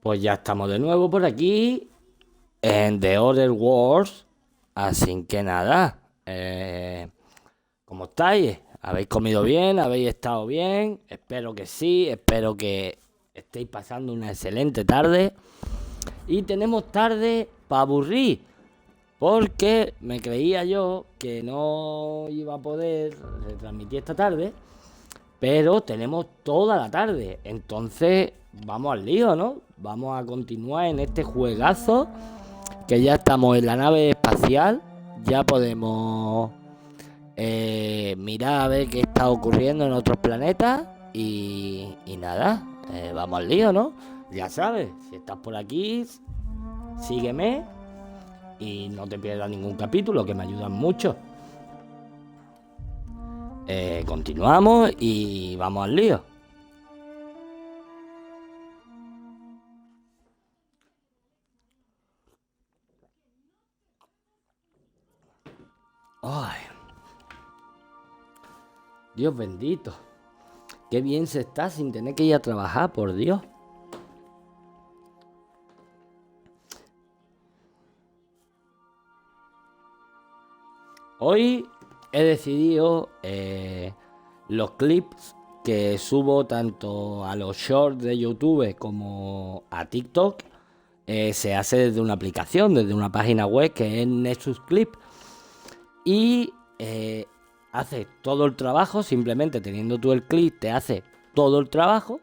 Pues ya estamos de nuevo por aquí en The Other Wars. Así que nada, ¿cómo estáis? ¿Habéis comido bien? ¿Habéis estado bien? Espero que sí, espero que estéis pasando una excelente tarde. Y tenemos tarde para aburrir, porque me creía yo que no iba a poder retransmitir esta tarde, pero tenemos toda la tarde. Entonces, vamos al lío, ¿no? Vamos a continuar en este juegazo, que ya estamos en la nave espacial. Ya podemos mirar a ver qué está ocurriendo en otros planetas. Y nada, vamos al lío, ¿no? Ya sabes, si estás por aquí, sígueme y no te pierdas ningún capítulo, que me ayudan mucho. Continuamos y vamos al lío. Ay, Dios bendito. Qué bien se está sin tener que ir a trabajar, por Dios. Hoy he decidido los clips que subo tanto a los shorts de YouTube como a TikTok. Se hace desde una aplicación, desde una página web que es Nexus Clip. Y hace todo el trabajo, simplemente teniendo tú el clip te hace todo el trabajo.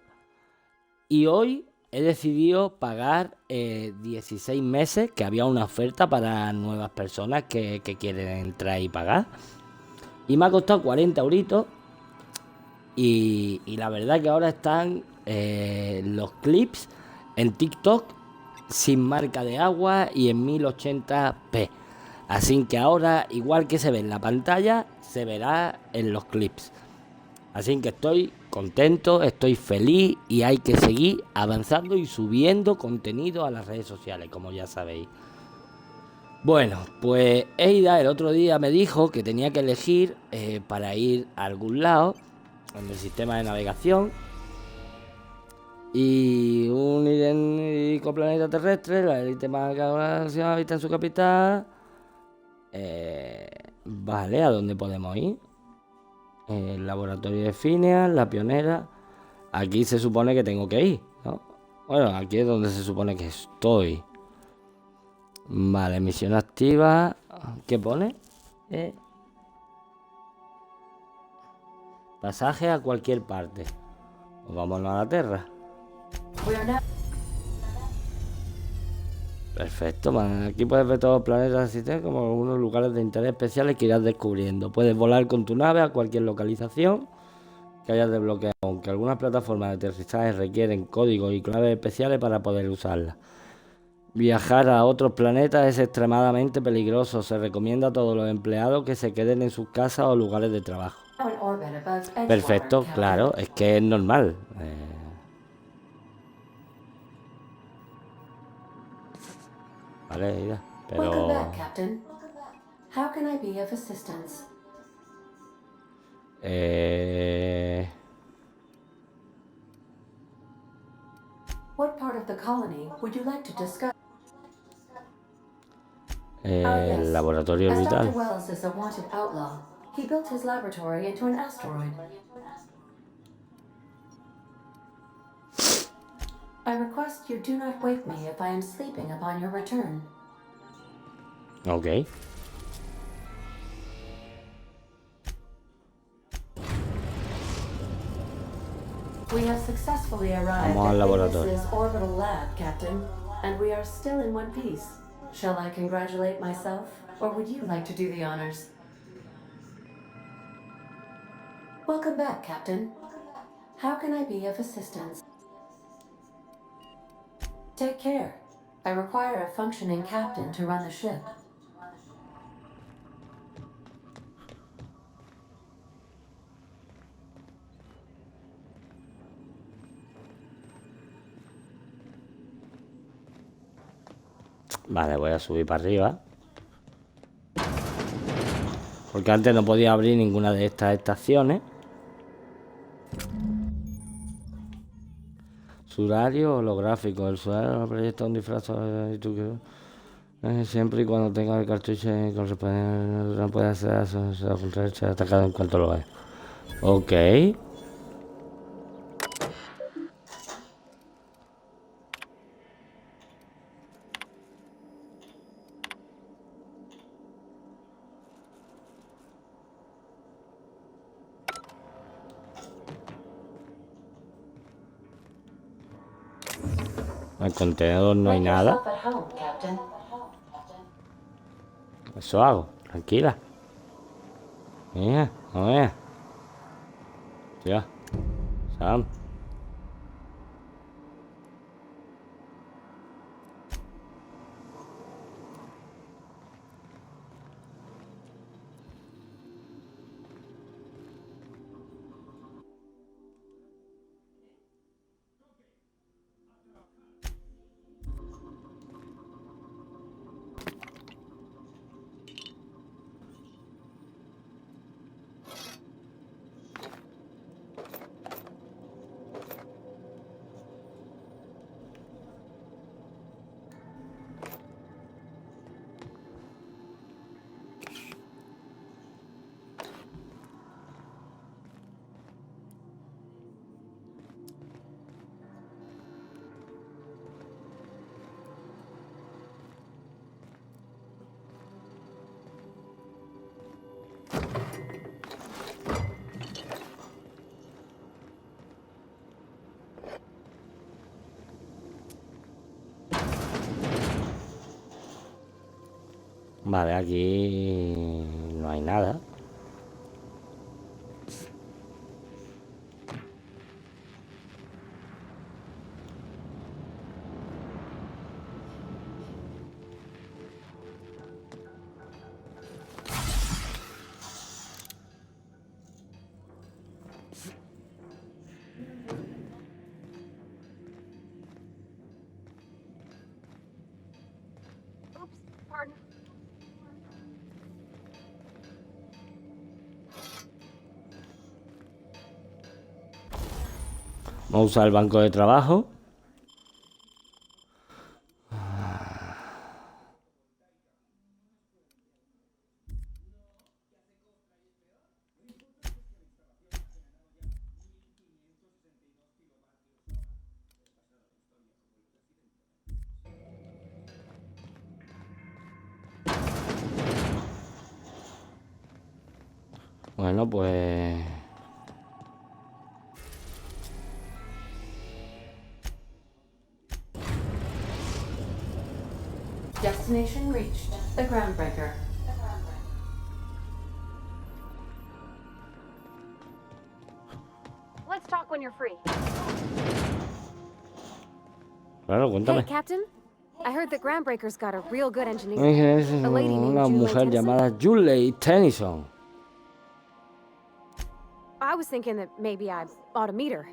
Y hoy he decidido pagar 16 meses, que había una oferta para nuevas personas que quieren entrar y pagar. Y me ha costado 40 euritos. Y la verdad que ahora están los clips en TikTok sin marca de agua y en 1080p. Así que ahora, igual que se ve en la pantalla, se verá en los clips. Así que estoy contento, estoy feliz y hay que seguir avanzando y subiendo contenido a las redes sociales, como ya sabéis. Bueno, pues Eida el otro día me dijo que tenía que elegir para ir a algún lado en el sistema de navegación. Y un idéntico planeta terrestre, la élite más galaxia habita en su capital. Vale, ¿a dónde podemos ir? El laboratorio de Phineas, la pionera. Aquí se supone que tengo que ir, ¿no? Bueno, aquí es donde se supone que estoy. Vale, misión activa. ¿Qué pone? Pasaje a cualquier parte. Pues vámonos a la Tierra. Perfecto, man. Aquí puedes ver todos los planetas del sistema como algunos lugares de interés especiales que irás descubriendo. Puedes volar con tu nave a cualquier localización que hayas desbloqueado, aunque algunas plataformas de aterrizaje requieren códigos y claves especiales para poder usarlas. Viajar a otros planetas es extremadamente peligroso. Se recomienda a todos los empleados que se queden en sus casas o lugares de trabajo. Perfecto, claro, es que es normal. Vale, ya, pero... What part of the colony would you like to discuss? El laboratorio orbital. Dr. Wells is a wanted outlaw. He built his laboratory into an asteroid. I request you do not wake me if I am sleeping upon your return. Ok. We have successfully arrived Vamos al at laboratorio. Venus's orbital lab, Captain, and we are still in one piece. Shall I congratulate myself, or would you like to do the honors? Welcome back, Captain. How can I be of assistance? Take care. I require a functioning captain to run the ship. Vale, voy a subir para arriba. Porque antes no podía abrir ninguna de estas estaciones. Sudario holográfico. El sudario proyecta un disfraz y tú siempre y cuando tenga el cartucho correspondiente no puede hacer eso, ser atacado en cuanto lo vea. Ok. En el contenedor no hay Make nada. yourself at home, Captain. Eso hago, tranquila. Mira, no veas. Tía, Sam. Vale, aquí no hay nada. Vamos a usar el banco de trabajo. Bueno, pues... Destination reached. The Groundbreaker. Let's talk when you're free. Claro, cuéntame. Hey, Captain. I heard that Groundbreaker's got a real good engineer. Es A lady named una Julie mujer Tennyson? llamada Julie Tennyson. I was thinking that maybe I ought to meet her.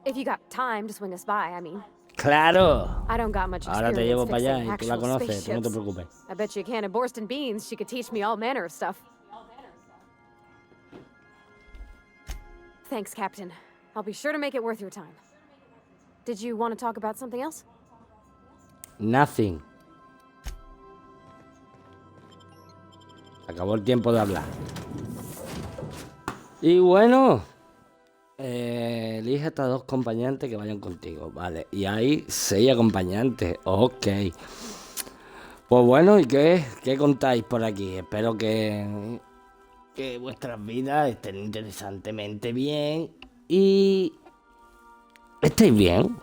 If you got time to swing us by, I mean. ¡Claro! I don't got much Ahora te experience llevo para allá fixing y tú la actual conoces, tú no te spaceships. preocupes. I bet you a can of Borston beans she could teach me all manner of stuff. Thanks, Captain. I'll be sure to make it worth your time. Did you want to talk about something else? Nothing. Acabó el tiempo de hablar. Y bueno, elige a estas dos acompañantes que vayan contigo, vale. Y hay 6 acompañantes, ok. Pues bueno, ¿y qué contáis por aquí? Espero que vuestras vidas estén interesantemente bien y estéis bien.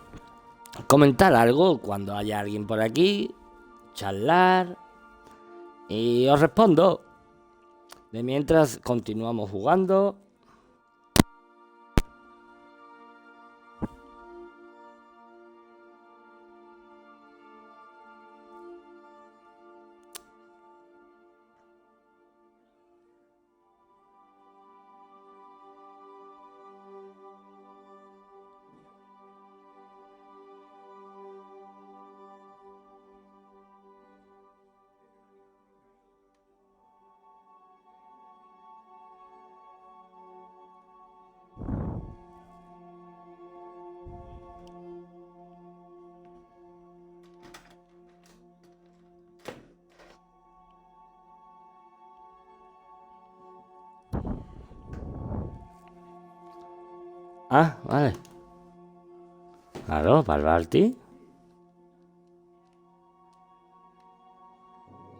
Comentar algo cuando haya alguien por aquí, charlar y os respondo. De mientras continuamos jugando. Ah, vale. Claro, para el party.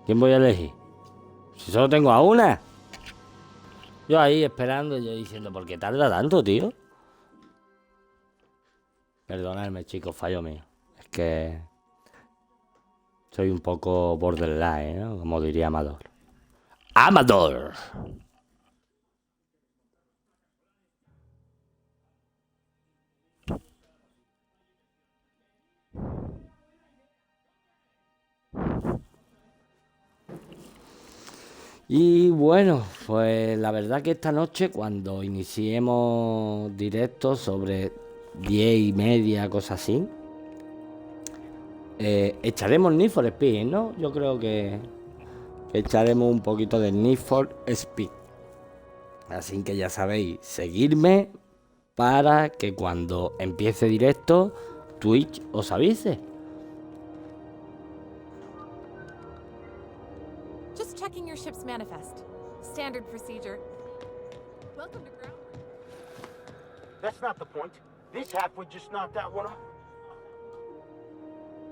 ¿Quién voy a elegir? Si solo tengo a una. Yo ahí esperando, yo diciendo, ¿por qué tarda tanto, tío? Perdonadme, chicos, fallo mío. Es que soy un poco borderline, ¿no? Como diría Amador. ¡Amador! Y bueno, pues la verdad que esta noche cuando iniciemos directos sobre 10:30, cosas así, echaremos Need for Speed, ¿no? Yo creo que echaremos un poquito de Need for Speed. Así que ya sabéis, seguirme para que cuando empiece directo, Twitch os avise. Just checking your ship's manifest. Standard procedure. Welcome to ground. That's not the point. This halfway just knocked that one off.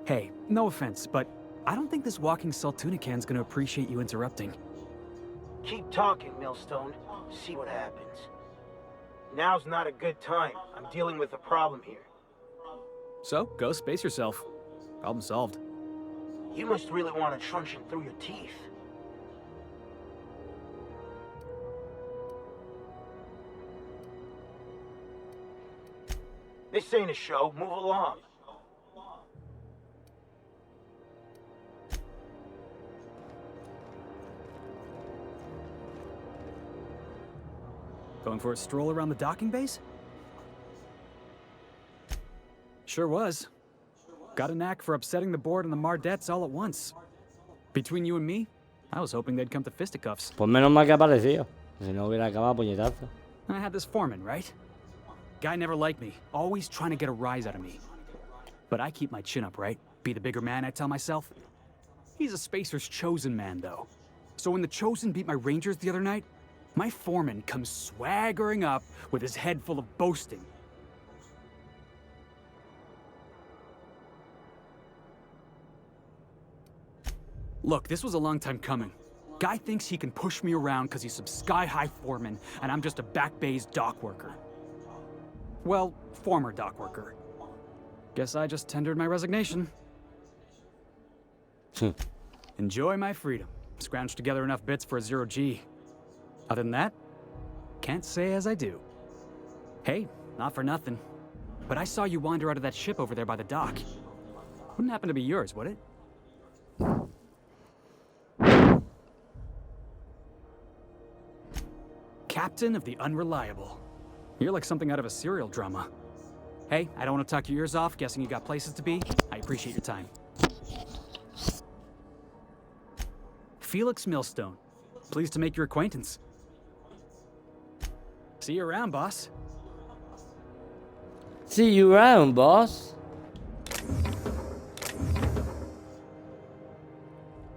Hey, no offense, but I don't think this walking Saltunican's gonna appreciate you interrupting. Keep talking, Millstone. See what happens. Now's not a good time. I'm dealing with a problem here. So, go space yourself. Problem solved. You must really want a truncheon through your teeth. This ain't a show. Move along. Going for a stroll around the docking base? Sure was. Got a knack for upsetting the board and the Mardettes all at once. Between you and me, I was hoping they'd come to fisticuffs. Pues menos mal que ha aparecido. Si no hubiera acabado puñetazo. I had this foreman, right? Guy never liked me, always trying to get a rise out of me. But I keep my chin up, right? Be the bigger man, I tell myself. He's a Spacer's chosen man, though. So when the Chosen beat my Rangers the other night, my foreman comes swaggering up with his head full of boasting. Look, this was a long time coming. Guy thinks he can push me around because he's some sky-high foreman, and I'm just a back bay's dock worker. Well, former dock worker. Guess I just tendered my resignation. Enjoy my freedom. Scrounged together enough bits for a 0G. Other than that, can't say as I do. Hey, not for nothing, but I saw you wander out of that ship over there by the dock. Wouldn't happen to be yours, would it? Captain of the Unreliable. You're like something out of a serial drama. Hey, I don't want to talk your ears off, guessing you got places to be. I appreciate your time. Felix Millstone. Pleased to make your acquaintance. See you around, boss. See you around, boss.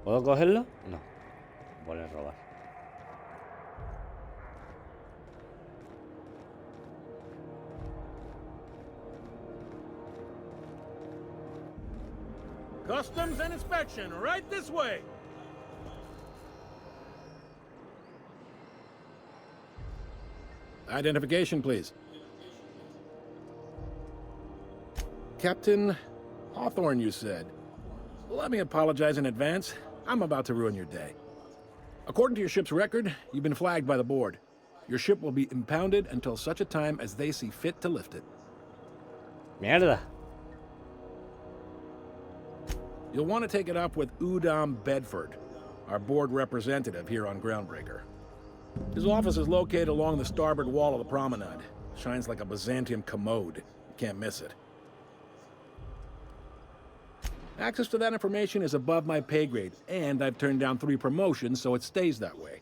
¿Puedo cogerlo? No. Voy a robar. Customs and inspection, right this way. Identification, please. Captain Hawthorne, you said. Let me apologize in advance. I'm about to ruin your day. According to your ship's record, you've been flagged by the board. Your ship will be impounded until such a time as they see fit to lift it. Mierda. You'll want to take it up with Udom Bedford, our board representative here on Groundbreaker. His office is located along the starboard wall of the promenade. Shines like a Byzantium commode. You can't miss it. Access to that information is above my pay grade, and I've turned down 3 promotions, so it stays that way.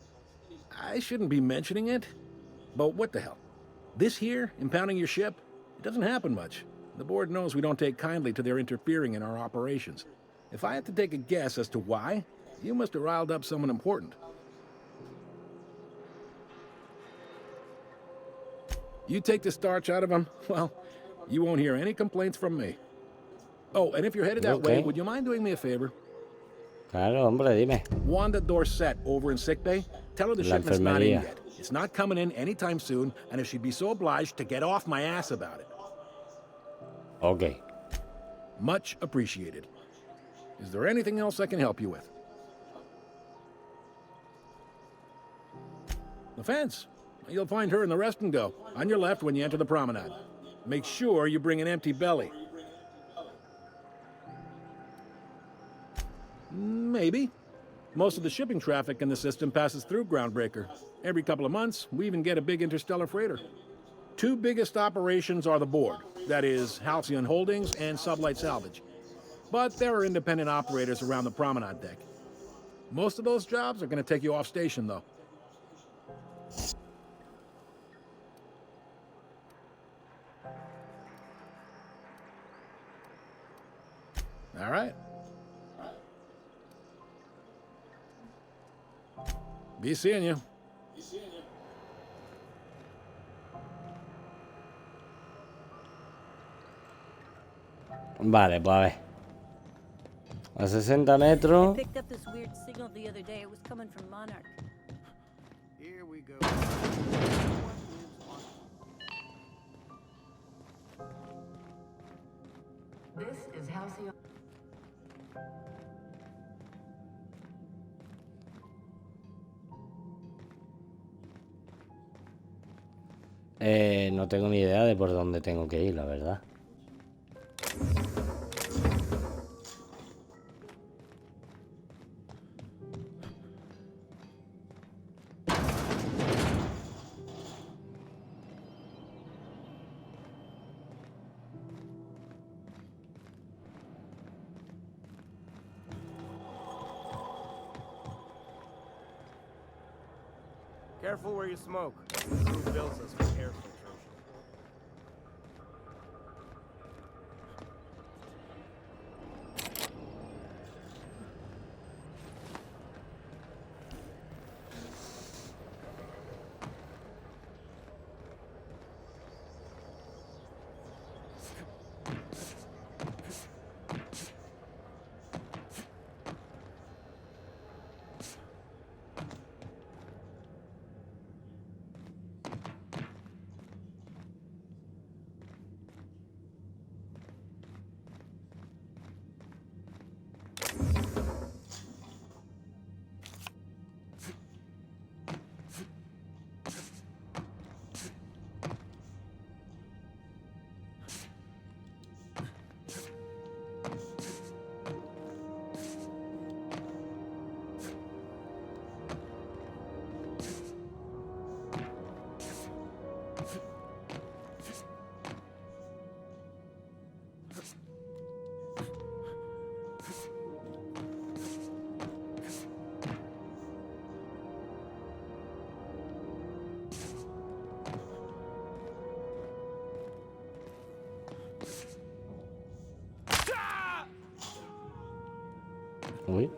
I shouldn't be mentioning it, but what the hell? This here, impounding your ship, it doesn't happen much. The board knows we don't take kindly to their interfering in our operations. If I had to take a guess as to why, you must have riled up someone important. You take the starch out of them, well, you won't hear any complaints from me. Oh, and if you're headed that way, would you mind doing me a favor? Claro, hombre, dime. Wanda Dorset over in sickbay, tell her the La shipment's not in enfermería. yet. It's not coming in anytime soon, and if she'd be so obliged to get off my ass about it. Ok. Much appreciated. Is there anything else I can help you with? The fence. You'll find her in the rest and go, on your left when you enter the promenade. Make sure you bring an empty belly. Maybe. Most of the shipping traffic in the system passes through Groundbreaker. Every couple of months, we even get a big interstellar freighter. Two biggest operations are the board, that is, Halcyon Holdings and Sublight Salvage. But there are independent operators around the promenade deck. Most of those jobs are going to take you off station, though. All right. Be seeing you. Vale, pues a ver. A 60 metros. Picked up this weird signal the other day. It was coming from Monarch. Here we go. This is Halcyon. No tengo ni idea de por dónde tengo que ir, la verdad. Careful where you smoke. Who builds us with air filtration? Uy.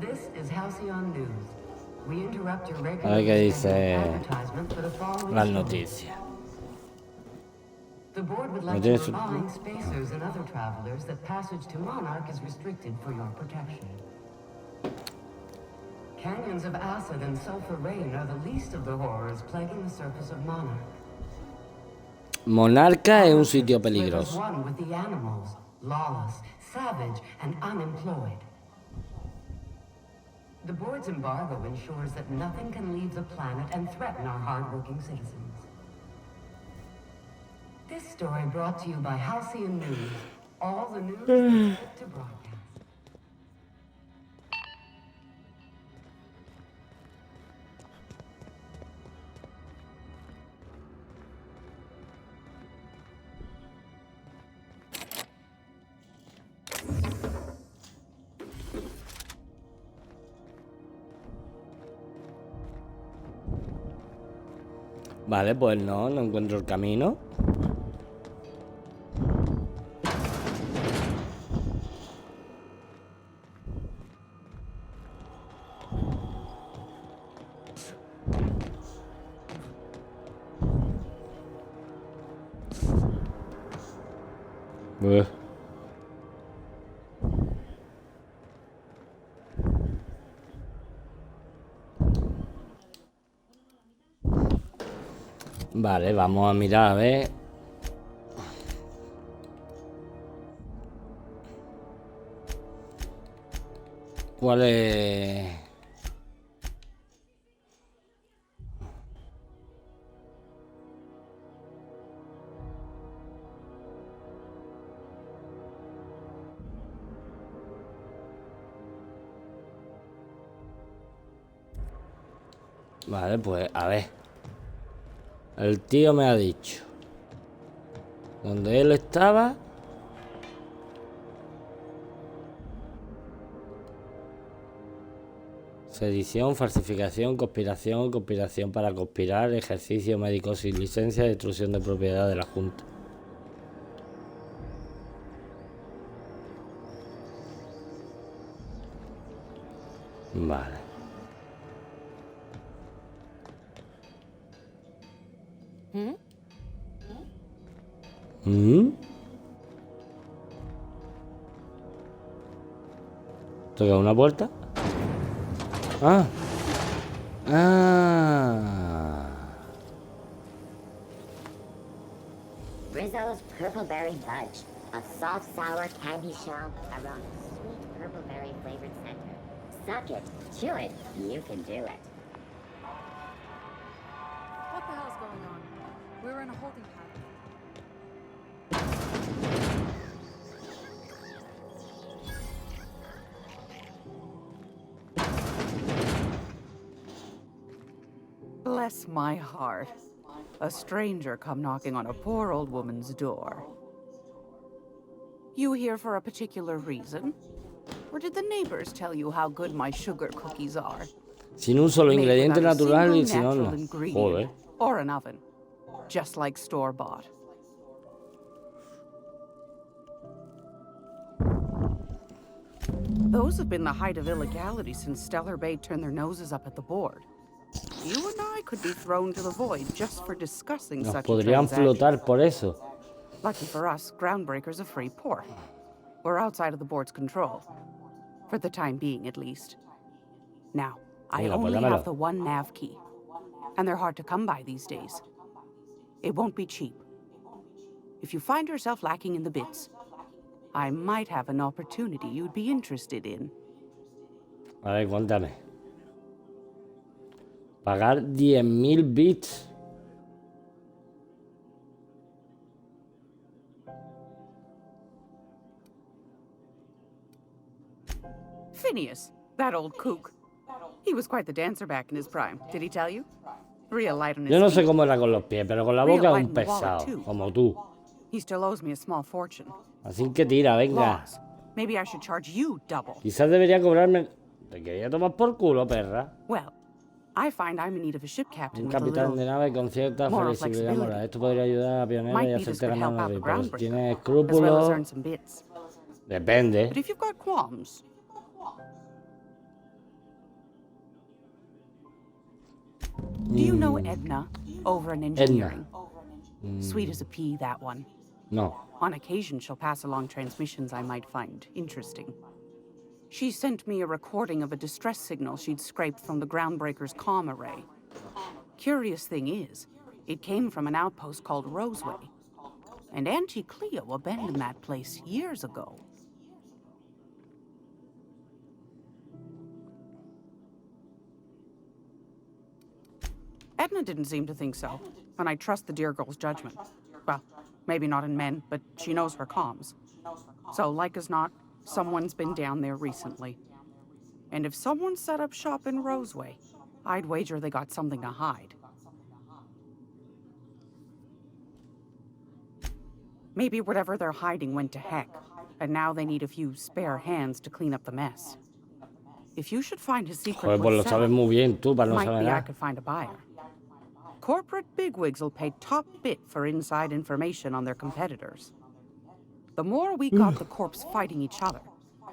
This is Halcyon News. We interrupt your A ver regular qué scheduled dice advertisement for the following las show. noticias. The board would No like to tiene su- remind spacers and other travelers that passage to Monarch is restricted for your protection. Canyons of acid and sulfur rain are the least of the horrors plaguing the surface of Monarch. Monarca es un sitio Monarch is peligroso. one with the animals, lawless, savage, and unemployed. The board's embargo ensures that nothing can leave the planet and threaten our hardworking citizens. This story brought to you by Halcyon News. All the news fit to broadcast. Vale, pues no encuentro el camino. Ugh. Vale, vamos a mirar a ver. ¿Cuál es? Vale, pues a ver. El tío me ha dicho donde él estaba. Sedición, falsificación, conspiración para conspirar, ejercicio médico sin licencia, destrucción de propiedad de la Junta. Vale. ¿Toca una puerta? Ah. Rizzo's Purple Berry Fudge, a soft, sour candy shell around a sweet purple berry flavored center. Suck it, chew it, you can do it. What the hell's going on? We were in a holding pattern. Bless my heart. A stranger come knocking on a poor old woman's door. You here for a particular reason? Or did the neighbors tell you how good my sugar cookies are? Sin un solo Made ingrediente without a natural y single si no, natural no. ingredient, Joder. or an oven. Just like store-bought. Those have been the height of illegality since Stellar Bay turned their noses up at the board. You and I could be thrown to the void just for discussing Nos such a podrían transaction. flotar por eso. Lucky for us, Groundbreaker's a free port. We're outside of the board's control. For the time being, at least. Now, I Venga, pues only dámelo. have the one nav key. And they're hard to come by these days. It won't be cheap. If you find yourself lacking in the bits, I might have an opportunity you'd be interested in. A ver, cuéntame. Pagar 10.000 bits. Phineas, that old kook. He was quite the dancer back in his prime, did he tell you? Real light on his Yo no sé feet. cómo era con los pies, pero con la Real boca light un in the wallet, pesado, too. como tú. He still owes me a small fortune. Así que tira, venga. Laws. Maybe I should charge you double. Quizás debería cobrarme... Te quería tomar por culo, perra. Well, I find I'm in need of a ship captain Un with a capitán little de nave con cierta moral flexibilidad flexibility. moral. Esto podría ayudar a la pionera y Might be hacerte this could ganar help una out the ripa. Pero si groundbreaker, tienes as well as escrúpulos... earn some bits. Depende. But if you've got qualms, do you know Edna over in engineering? Sweet as a pea, that one. No. On occasion, she'll pass along transmissions I might find interesting. She sent me a recording of a distress signal she'd scraped from the Groundbreaker's comm array. Curious thing is, it came from an outpost called Roseway. And Auntie Cleo abandoned that place years ago. Edna didn't seem to think so, and I trust the dear girl's judgment. Well, maybe not in men, but she knows her comms. So, like as not, someone's been down there recently. And if someone set up shop in Roseway, I'd wager they got something to hide. Maybe whatever they're hiding went to heck, and now they need a few spare hands to clean up the mess. If you should find his secret Joder, pues lo was sabes muy bien tú para no might saber be I nada. could find a buyer. Corporate bigwigs will pay top bit for inside information on their competitors. The more we got the corps fighting each other,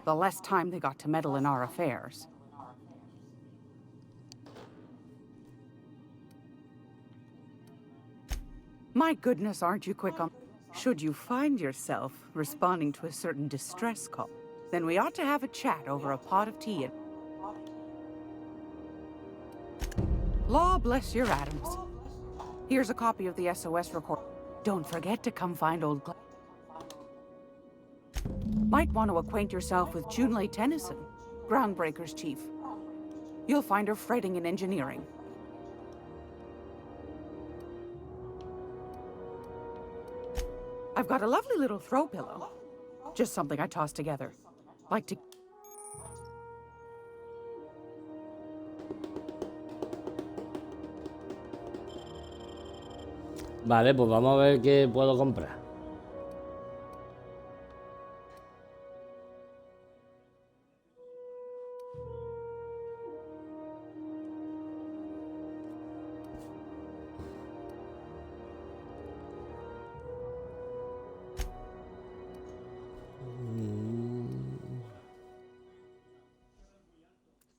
the less time they got to meddle in our affairs. My goodness, aren't you quick on... Should you find yourself responding to a certain distress call, then we ought to have a chat over a pot of tea and... Law bless your atoms. Here's a copy of the SOS record. Don't forget to come find old Might want to acquaint yourself with Junlei Tennyson, Groundbreaker's chief. You'll find her fretting in engineering. I've got a lovely little throw pillow. Just something I tossed together. Like to... Vale, pues vamos a ver qué puedo comprar.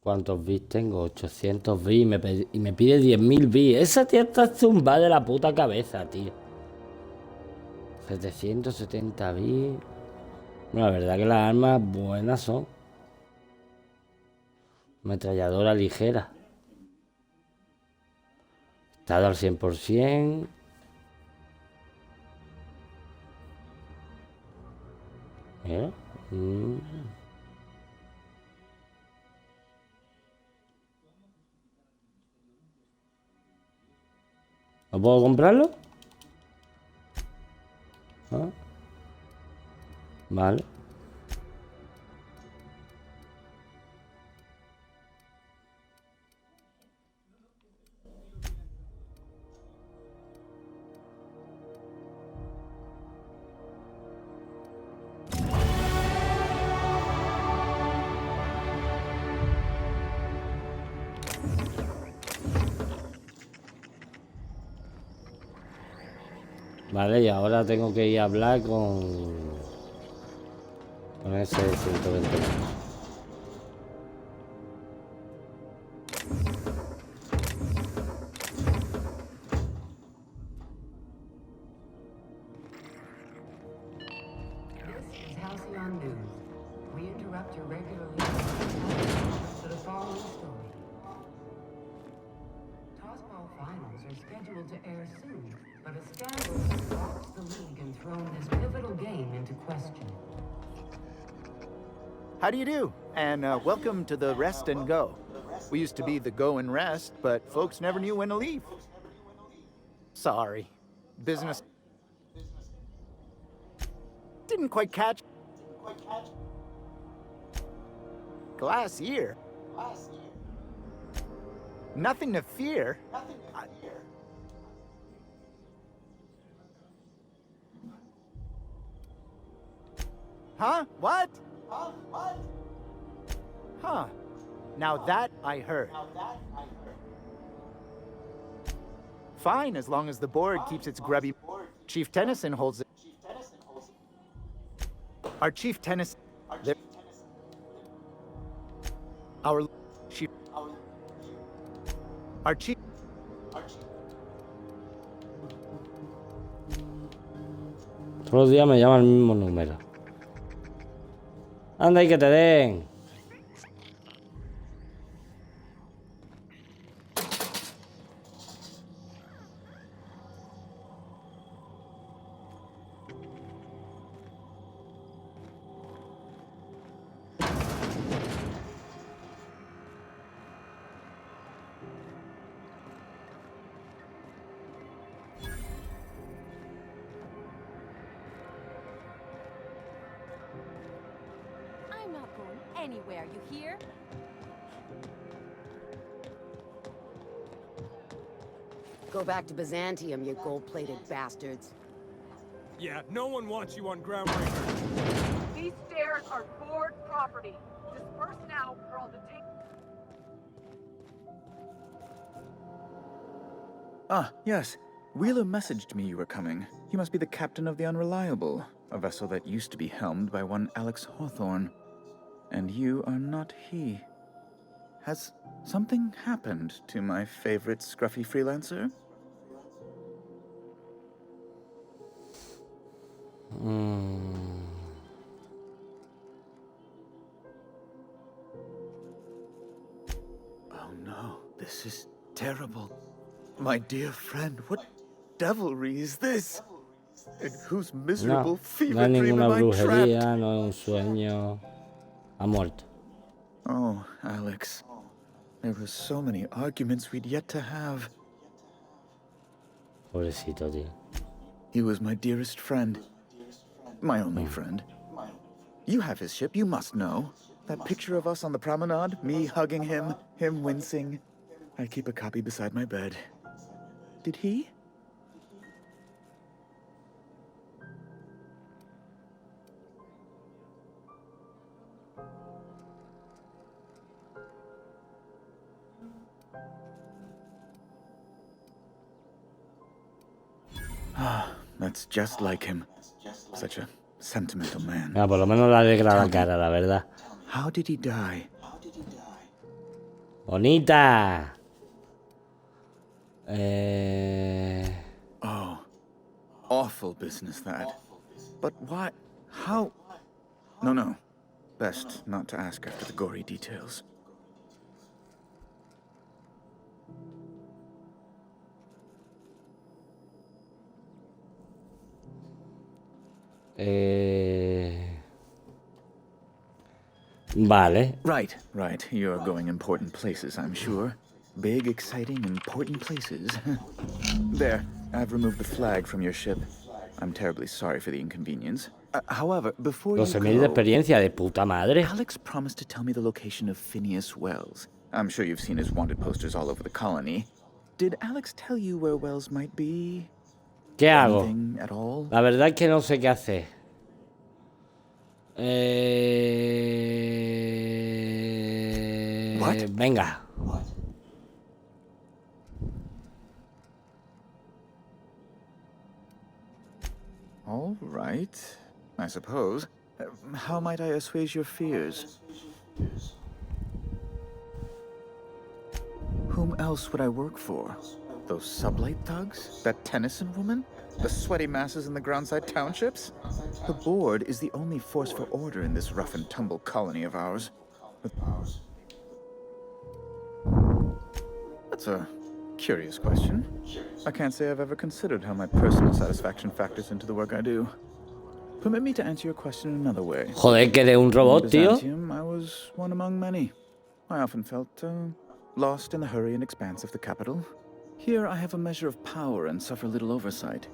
¿Cuántos bits tengo? 800 bits y me pide 10.000 bits. Esa tía está zumbada de la puta cabeza, tío. 770 bits. Bueno, la verdad que las armas buenas son. Ametralladora ligera. Estado al 100%. ¿Eh? ¿No puedo comprarlo? ¿Ah? Vale. Vale, y ahora tengo que ir a hablar con ese 120 metros. How do you do? And welcome to the Rest and Go. We used to be the Go and Rest, but folks never knew when to leave. Sorry. Business didn't quite catch. Glass ear? Nothing to fear. Huh? What? Huh. Now that I heard. Fine, as long as the board keeps its grubby... Chief Tennyson holds it. Our Chief Tennyson... Our Chief... Our Chief... Todos los días me llama el mismo número. Anda y que te den. Anywhere, you hear? Go back to Byzantium, you gold-plated bastards. Yeah, no one wants you on Groundbreaker. These stairs are board property. Disperse now, or I'll detain... Ah, yes. Wheeler messaged me you were coming. You must be the captain of the Unreliable, a vessel that used to be helmed by one Alex Hawthorne. And you are not he. Has something happened to my favorite scruffy freelancer? Oh no, this is terrible. My dear friend, what devilry is this? In whose miserable No fever es dream ninguna am I brujería, trapped? no es un sueño. Ha muerto. Oh, Alex. There were so many arguments we'd yet to have. Pobrecito, tío. He was my dearest friend. My only friend. You have his ship, you must know. That picture of us on the promenade, me hugging him, him wincing. I keep a copy beside my bed. Did he? Ah, that's just like him. Such a sentimental man. Ah, por lo menos le alegra la cara, la verdad. How did he die? Bonita. Oh, awful business that. But why? How? No. Best not to ask after the gory details. Vale. Right. You're going important places, I'm sure. Big, exciting, important places. There, I've removed the flag from your ship. I'm terribly sorry for the inconvenience. However, before you 12.000 de go, experiencia, de puta madre. Alex promised to tell me the location of Phineas Wells. I'm sure you've seen his wanted posters all over the colony. Did Alex tell you where Wells might be? ¿Qué hago? Anything at all? La verdad es que no sé qué hacer. What? Venga. All right, I suppose. How might I assuage your fears? Whom else would I work for? Those sublight thugs? That Tennyson woman? The sweaty masses in the groundside townships? The board is the only force for order in this rough and tumble colony of ours. That's a curious question. I can't say I've ever considered how my personal satisfaction factors into the work I do. Permit me to answer your question in another way. Joder, que eres un robot, tío. Byzantium, I was one among many. I often felt lost in the hurry and expanse of the capital. Here I have a measure of power and suffer little oversight.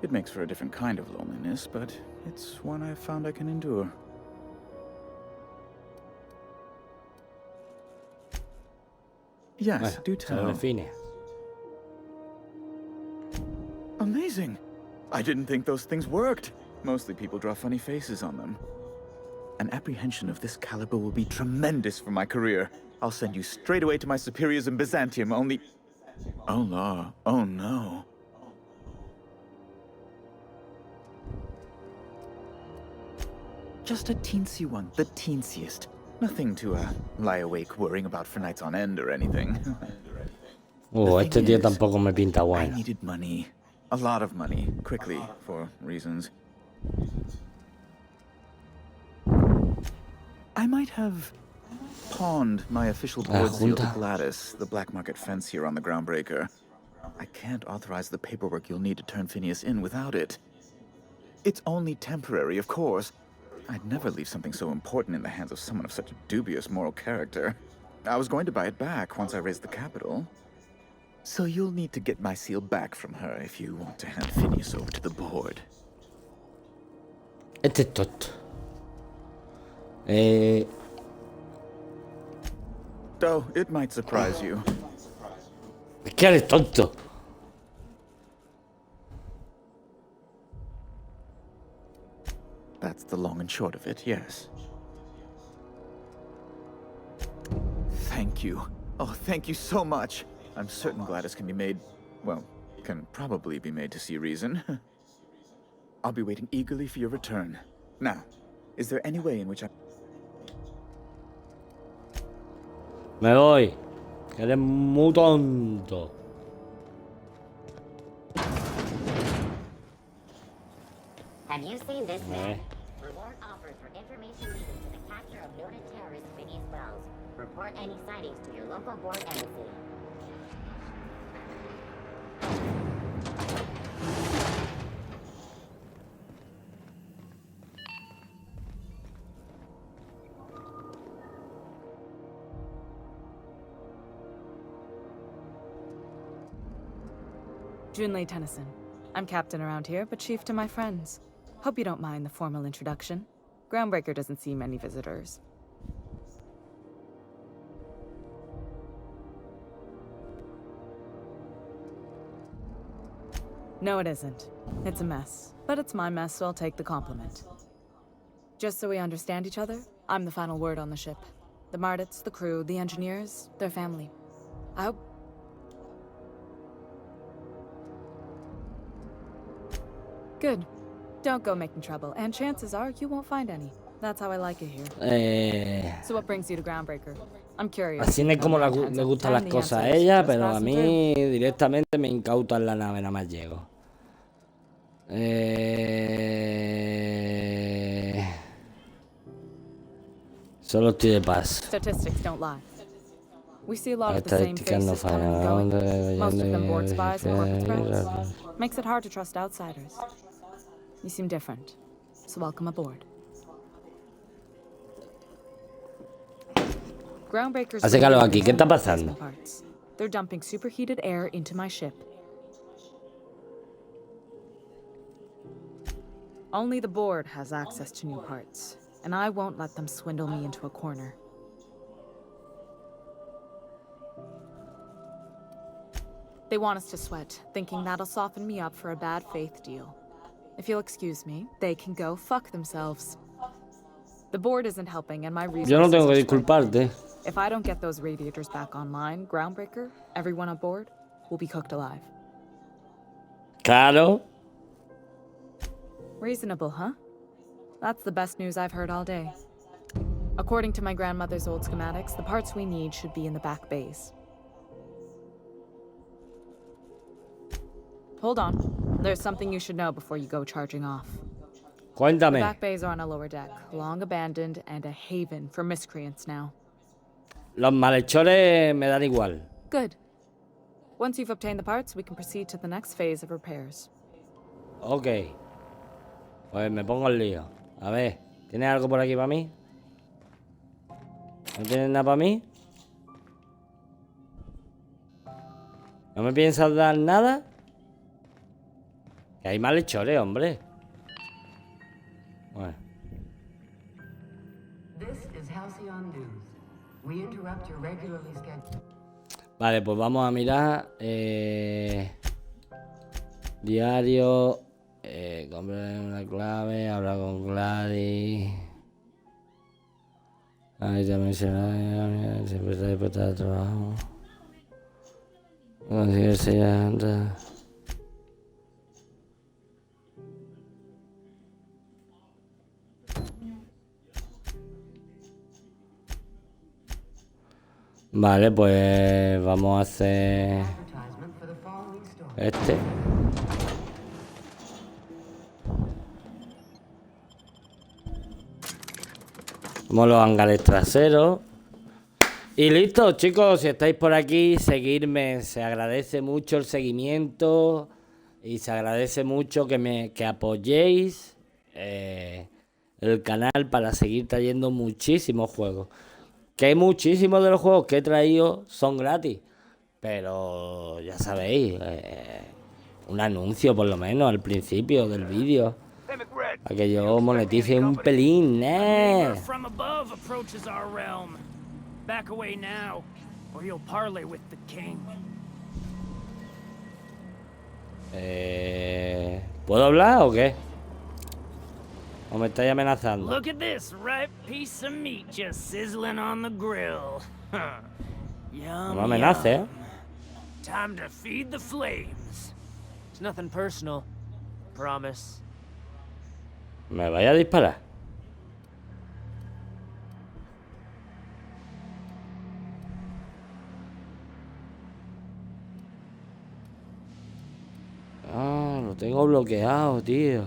It makes for a different kind of loneliness, but it's one I've found I can endure. Yes, do tell. Amazing! I didn't think those things worked. Mostly people draw funny faces on them. An apprehension of this caliber will be tremendous for my career. I'll send you straight away to my superiors in Byzantium, only... Oh, law. Oh, no. Just a teensy one, the teensiest. Nothing to lie awake worrying about for nights on end or anything. Oh, este tío tampoco me pinta I bueno. needed money. A lot of money, quickly, for reasons. I might have pawned my official board seal to Gladys, the black market fence here on the Groundbreaker. I can't authorize the paperwork you'll need to turn Phineas in without it. It's only temporary, of course. I'd never leave something so important in the hands of someone of such a dubious moral character. I was going to buy it back once I raised the capital. So you'll need to get my seal back from her if you want to hand Phineas over to the board. Este es tonto. Though it might surprise you. Es que eres tonto. That's the long and short of it, yes. Thank you. Oh, thank you so much. I'm certain Gladys can be made well, can probably be made to see reason. I'll be waiting eagerly for your return. Now, is there any way in which I... Me voy. Que eres muy tonto. Have you seen this man? Reward offered for information leading to the capture of noted terrorist Phineas Wells. Report any sightings to your local board embassy. Junlei Tennyson. I'm captain around here, but chief to my friends. Hope you don't mind the formal introduction. Groundbreaker doesn't see many visitors. No, it isn't. It's a mess. But it's my mess, so I'll take the compliment. Just so we understand each other, I'm the final word on the ship. The Mardits, the crew, the engineers, their family. I hope... Good. Don't go making trouble, and chances are you won't find any. That's how I like it here. So what brings you to Groundbreaker? I'm curious. Así es como le gustan las cosas a ella, pero a mí directamente me incautan la nave, nada más llego. Solo estoy de paso. Statistics don't lie. We see a lot of the same faces coming and going. Most of them board spies and corporate threats. Makes it hard to trust outsiders. You seem different, so welcome aboard. Groundbreakers. Hace calor aquí, ¿qué está pasando? They're dumping superheated air into my ship. Only the board has access to new parts, and I won't let them swindle me into a corner. They want us to sweat, thinking that'll soften me up for a bad faith deal. If you'll excuse me, they can go fuck themselves. The board isn't helping, and my reasons. Yo no tengo que disculparte. If I don't get those radiators back online, Groundbreaker, everyone on board, will be cooked alive. Claro. Reasonable, huh? That's the best news I've heard all day. According to my grandmother's old schematics, the parts we need should be in the back bays. Hold on. There's something you should know before you go charging off. Cuéntame. The back bays are on a lower deck, long abandoned and a haven for miscreants now. Los malhechores me dan igual. Good. Once you've obtained the parts, we can proceed to the next phase of repairs. Ok. Pues me pongo el lío. A ver, ¿tienes algo por aquí para mí? ¿No tienes nada para mí? ¿No me piensas dar nada? Que hay malhechores, hombre. Bueno. Vale, pues vamos a mirar. Diario. Comprar una clave. Hablar con Gladys. Ahí también será. Siempre está dispuesta a trabajo. Conseguirse ya antes. Vale, pues vamos a hacer este. Como los hangares traseros. Y listo, chicos, si estáis por aquí, seguirme. Se agradece mucho el seguimiento y se agradece mucho que apoyéis el canal para seguir trayendo muchísimos juegos. Que muchísimos de los juegos que he traído son gratis. Pero ya sabéis, un anuncio por lo menos al principio del vídeo. Para que yo monetice un pelín, From above approaches our realm. Back away now, or you'll parley with the king. ¿Puedo hablar o qué? ¿O me estáis amenazando? Look at this ripe piece of meat just sizzling on the grill. No me amenaces, Time to feed the flames. It's nothing personal. Promise. Me vaya a disparar. Ah, lo tengo bloqueado, tío.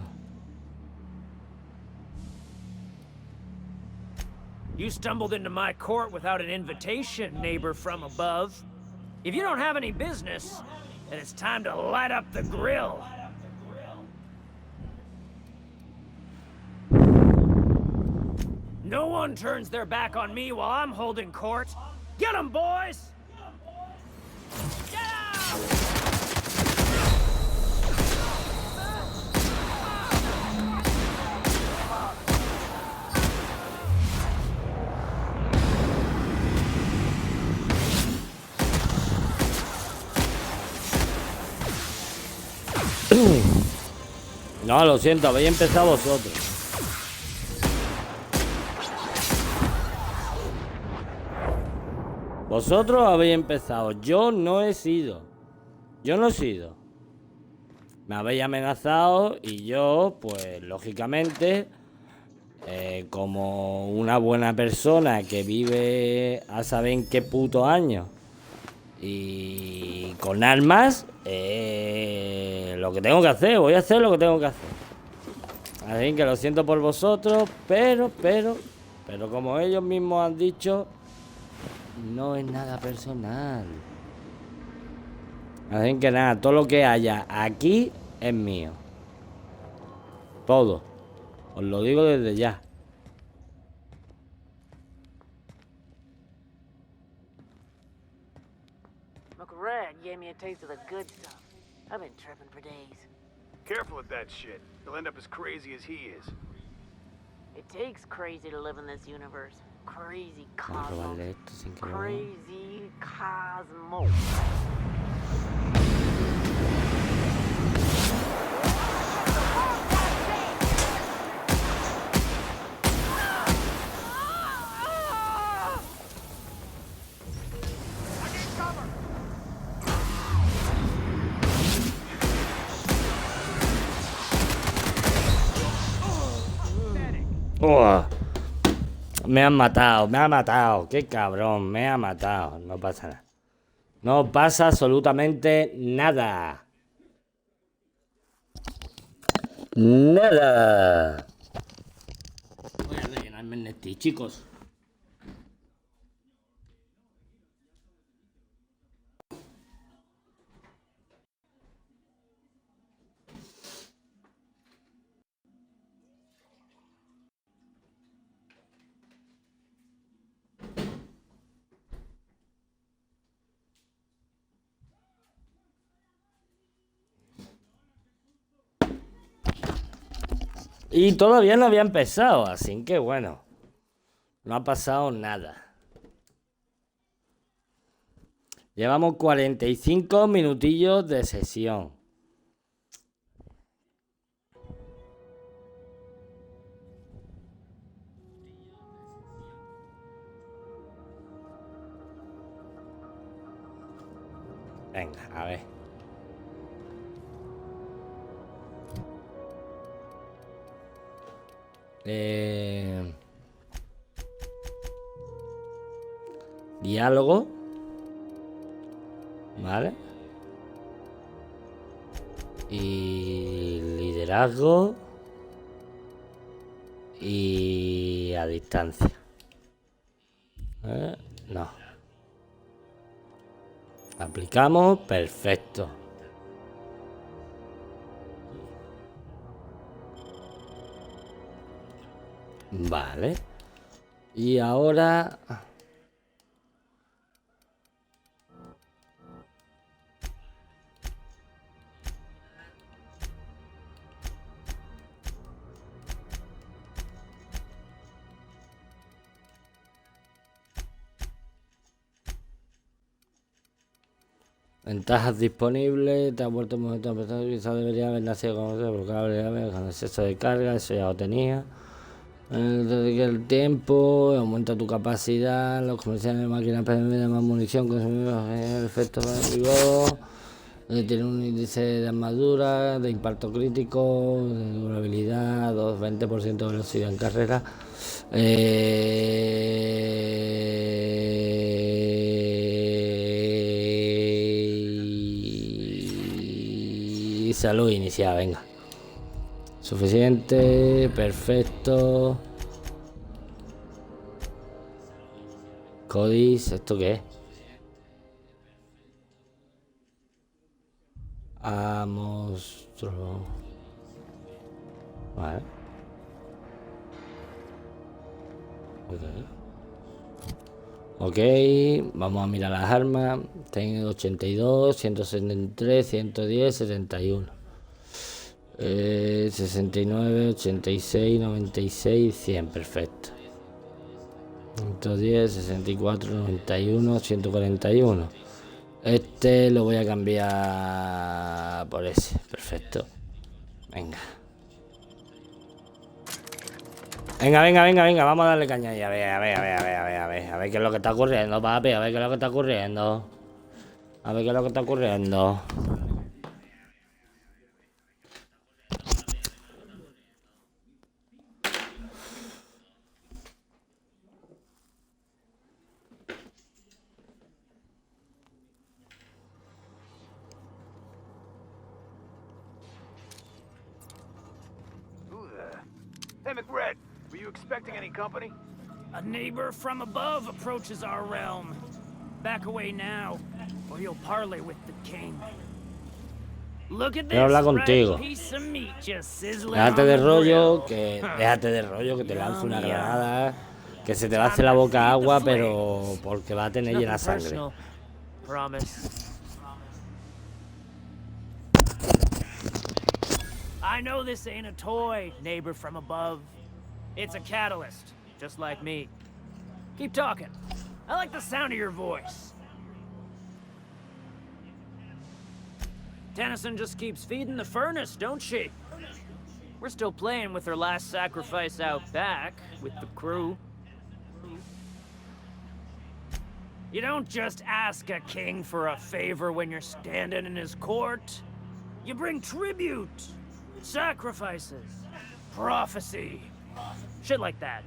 You stumbled into my court without an invitation, neighbor from above. If you don't have any business, then it's time to light up the grill. No one turns their back on me while I'm holding court. Get 'em, boys! No, lo siento, habéis empezado vosotros. Vosotros habéis empezado. Yo no he sido. Yo no he sido. Me habéis amenazado y yo, pues, lógicamente, como una buena persona que vive a saber en qué puto año y con armas, lo que tengo que hacer, voy a hacer lo que tengo que hacer. Así que lo siento por vosotros, pero como ellos mismos han dicho, no es nada personal. Así que nada, todo lo que haya aquí es mío. Todo. Os lo digo desde ya. McRed gave me a taste of the good stuff. I've been tripping for days. Careful with that shit. You'll end up as crazy as he is. It takes crazy to live in this universe. Crazy cosmos. Crazy cosmos. Me han matado, qué cabrón, me ha matado. No pasa nada. No pasa absolutamente nada. Nada. Voy a rellenarme en este, chicos. Y todavía no había empezado, así que bueno, no ha pasado nada. Llevamos 45 minutillos de sesión. Venga, a ver. Diálogo. Vale. Y liderazgo. Y a distancia. No. Aplicamos. Perfecto. Vale. Y ahora... Ventajas disponibles, te ha vuelto un momento de quizás debería haber nacido con el exceso de carga, eso ya lo tenía. El tiempo, aumenta tu capacidad, los comerciales de máquinas permiten más munición, consumimos efectos de vigor, tiene un índice de armadura, de impacto crítico, de durabilidad, 20% de velocidad en carrera. Y salud inicial, venga. Suficiente, perfecto. Codis, ¿esto qué es? A monstruo. Vale. Ok, vamos a mirar las armas. Tengo 82, 173, 110, 71. 69, 86, 96, 100, perfecto. 110, 64, 91, 141. Este lo voy a cambiar por ese, perfecto. Venga. Venga, vamos a darle caña ahí. A ver qué es lo que está ocurriendo, papi, a ver qué es lo que está ocurriendo. Hey, McBride, were you expecting any company? A neighbor from above approaches our realm. Back away now, or you'll parley with the king. Look at this, Quiero hablar contigo. piece of meat just sizzling Déjate on de the rollo, grill. que te lance una granada, que se te va a hacer la boca agua, pero porque va a tener llena sangre. Promise. I know this ain't a toy, neighbor from above. It's a catalyst, just like me. Keep talking. I like the sound of your voice. Tennyson just keeps feeding the furnace, don't she? We're still playing with her last sacrifice out back, with the crew. You don't just ask a king for a favor when you're standing in his court. You bring tribute, sacrifices, prophecy, shit like that.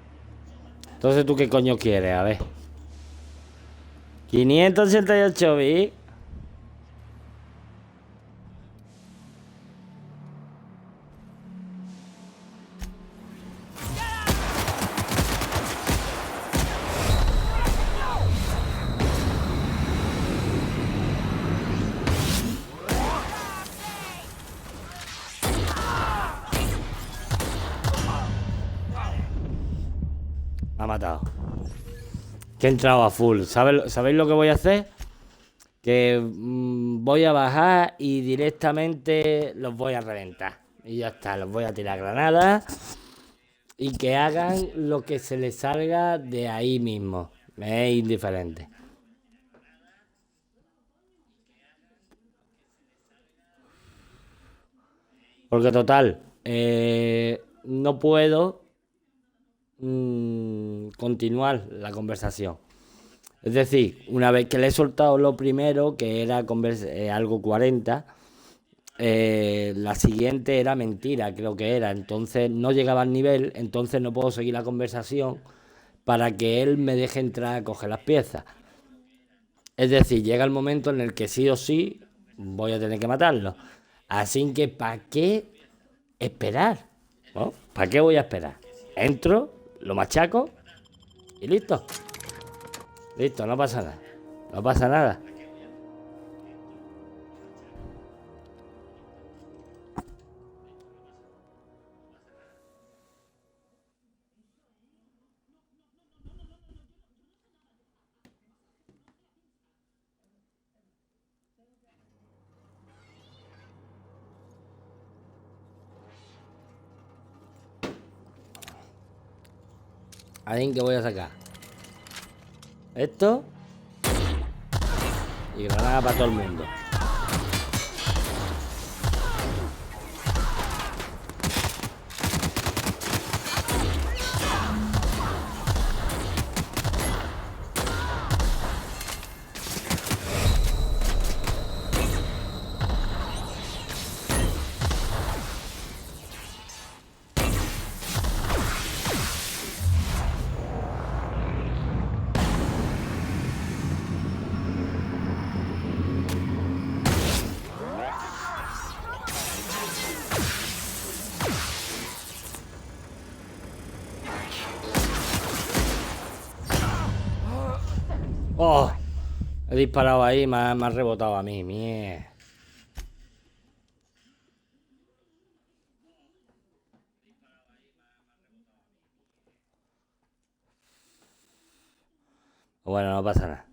Entonces, ¿tú qué coño quieres? A ver. 588 bits. Me ha matado. Que he entrado a full. ¿Sabéis lo que voy a hacer? Que voy a bajar y directamente los voy a reventar. Y ya está, los voy a tirar granadas. Y que hagan lo que se les salga de ahí mismo. Me es indiferente. Porque total, no puedo continuar la conversación. Es decir, una vez que le he soltado lo primero, que era algo 40, la siguiente era mentira, creo que era. Entonces no llegaba al nivel, entonces no puedo seguir la conversación para que él me deje entrar a coger las piezas. Es decir, llega el momento en el que sí o sí voy a tener que matarlo. Así que, ¿para qué esperar? ¿No? ¿Para qué voy a esperar? Entro, lo machaco y listo. Listo, no pasa nada. No pasa nada. Ahí que voy a sacar esto y granada para todo el mundo. He disparado ahí y me ha rebotado a mí. Mierda. Bueno, no pasa nada.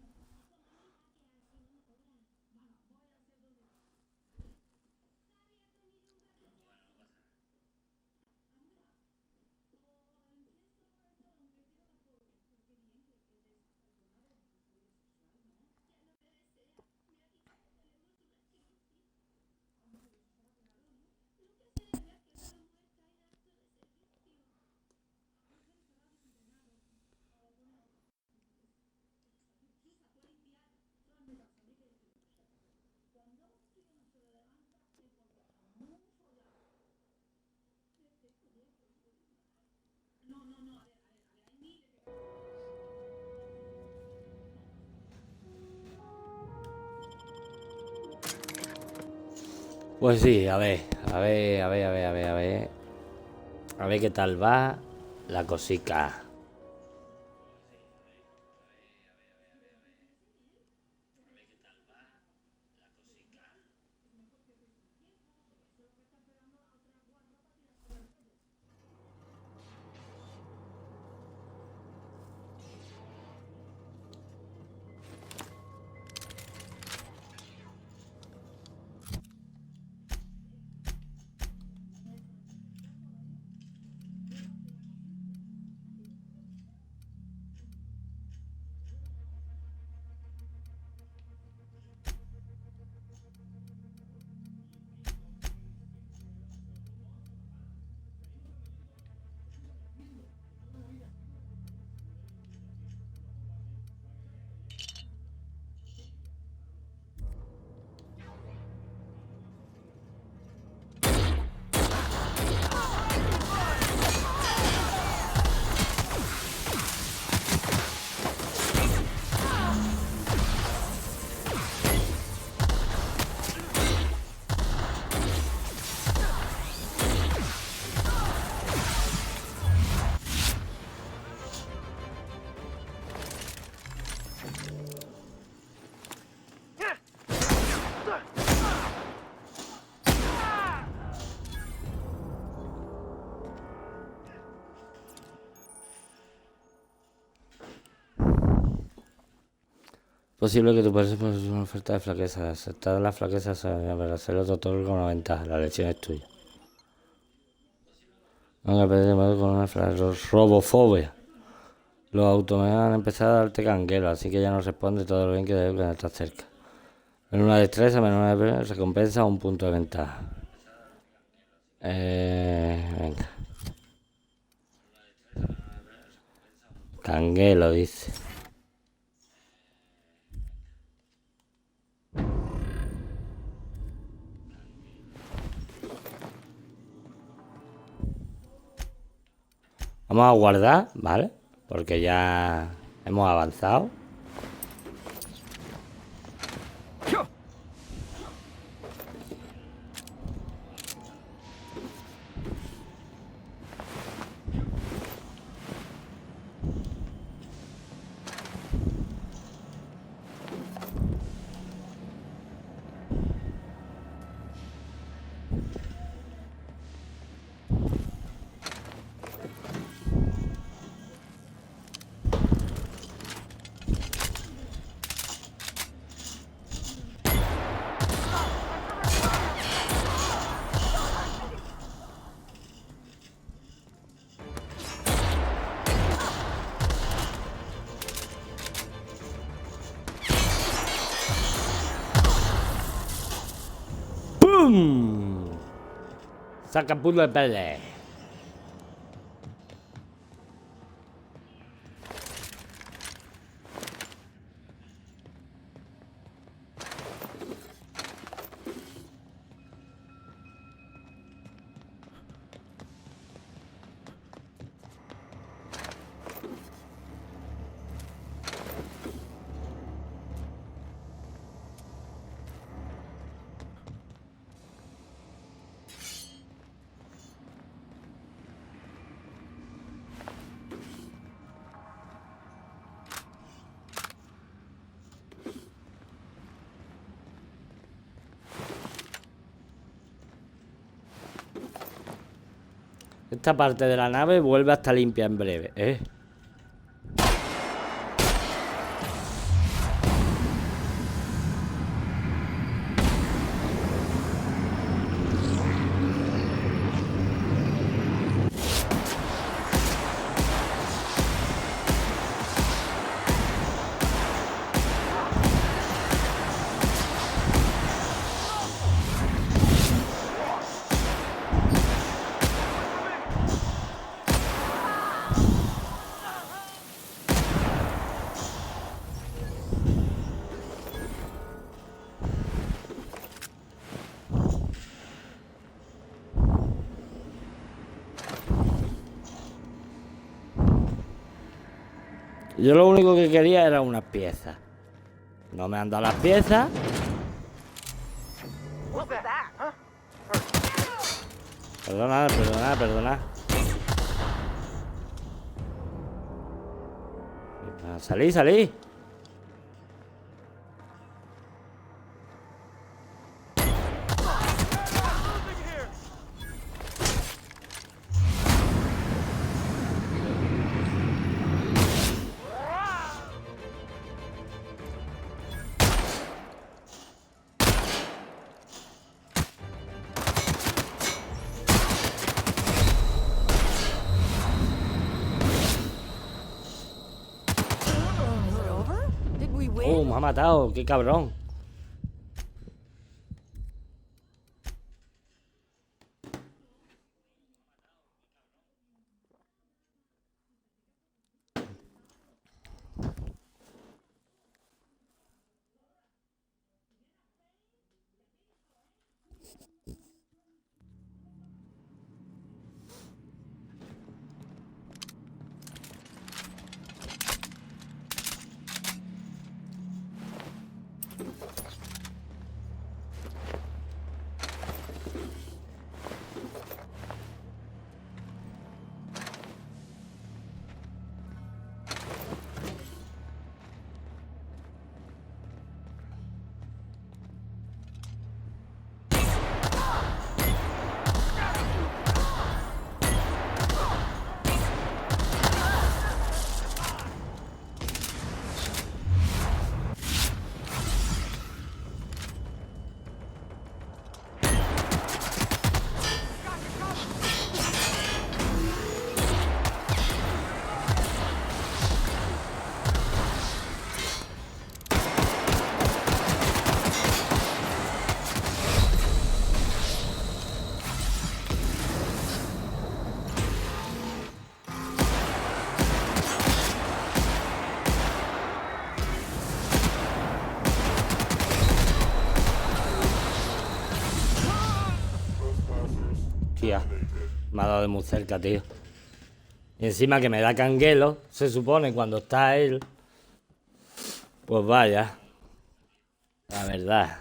Pues sí, a ver qué tal va la cosica. Posible que tu parecer por una oferta de flaqueza. Aceptar la flaqueza para hacerlo todo con una ventaja. La elección es tuya. Aunque perder con una robofobia. Los automatas han empezado a darte canguelo, así que ya no responde todo lo bien que debe cuando estás cerca. Menos una destreza, menos una recompensa o un punto de ventaja. Venga. Canguelo, dice. Vamos a guardar, ¿vale? Porque ya hemos avanzado. ¡Pum! Saca puto de pele. Esta parte de la nave vuelve a estar limpia en breve, ¿eh? Yo lo único que quería era unas piezas. No me han dado las piezas. Perdona, perdona, perdona. Salí, salí. Me ha matado, qué cabrón. Tía, me ha dado de muy cerca, tío. Y encima que me da canguelo, se supone, cuando está él. Pues vaya. La verdad.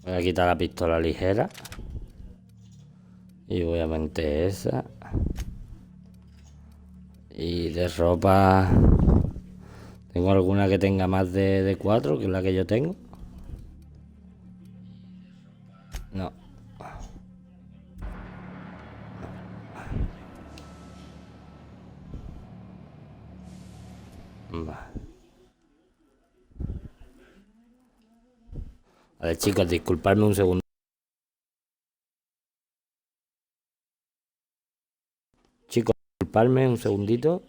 Voy a quitar la pistola ligera. Y obviamente esa. Y de ropa... ¿Tengo alguna que tenga más de 4, que es la que yo tengo? No. Vale, chicos, disculpadme un segundo. Chicos, disculpadme un segundito.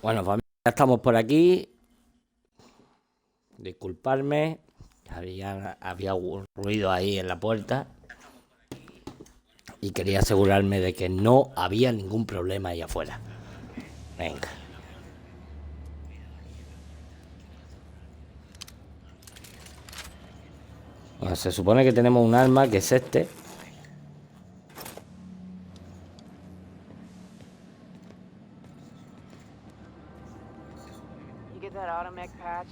Bueno, familia, ya estamos por aquí. Disculparme, había un ruido ahí en la puerta. Y quería asegurarme de que no había ningún problema ahí afuera. Venga. Bueno, se supone que tenemos un arma que es este. You get that automech patch?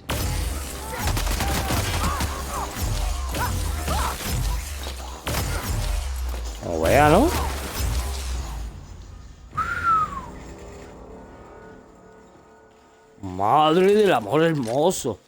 Como vea, ¿no? Madre del amor hermoso.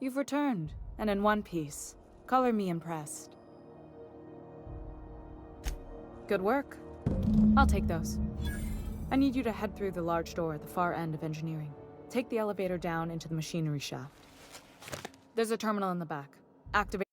You've returned, and in one piece. Color me impressed. Good work. I'll take those. I need you to head through the large door at the far end of engineering. Take the elevator down into the machinery shaft. There's a terminal in the back. Activate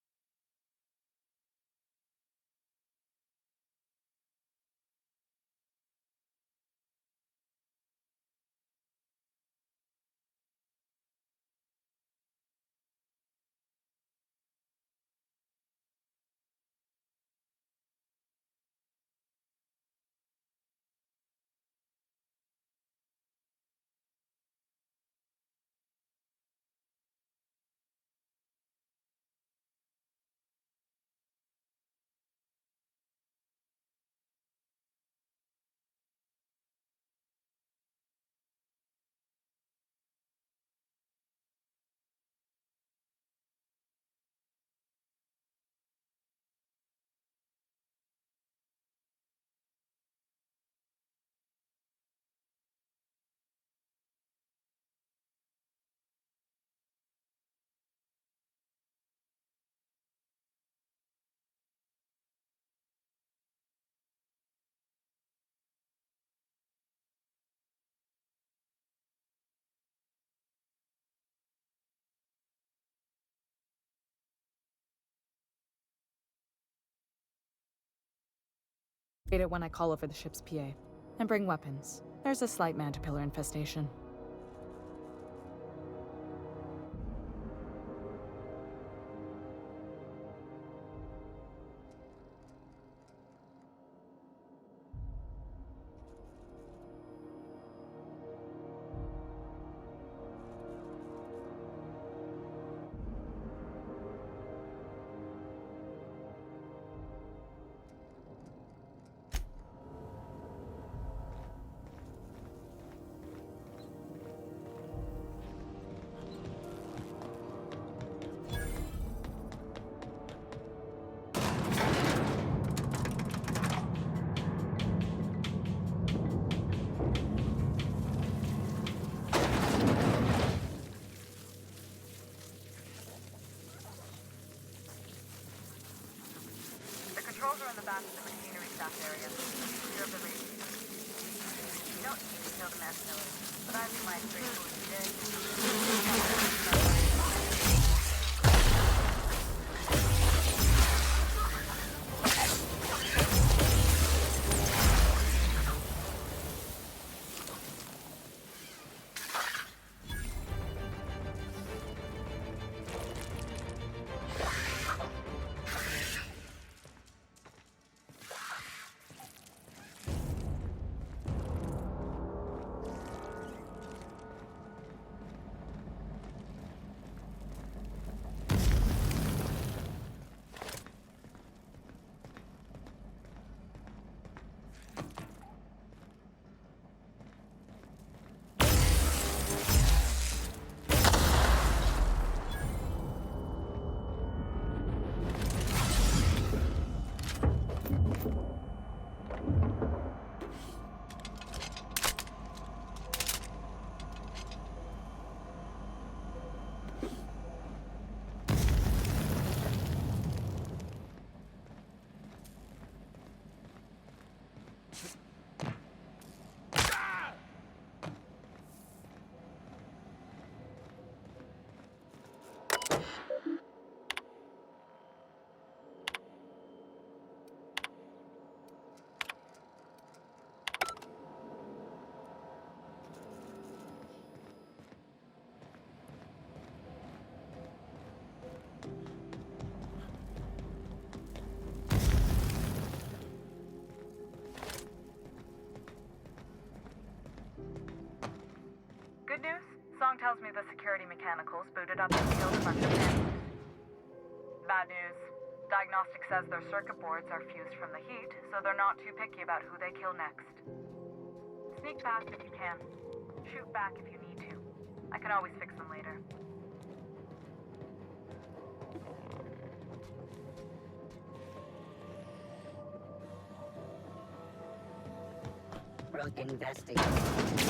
it when I call over the ship's PA. And bring weapons. There's a slight man-to-pillar infestation. Controls are in the back of the machinery shaft area. Clear of the radius. You don't need to kill the mass killer, but I do my straightforward today. Good news? Song tells me the security mechanicals booted up and killed a bunch of men. Bad news. Diagnostic says their circuit boards are fused from the heat, so they're not too picky about who they kill next. Sneak past if you can. Shoot back if you need to. I can always fix them later. Broke investigation.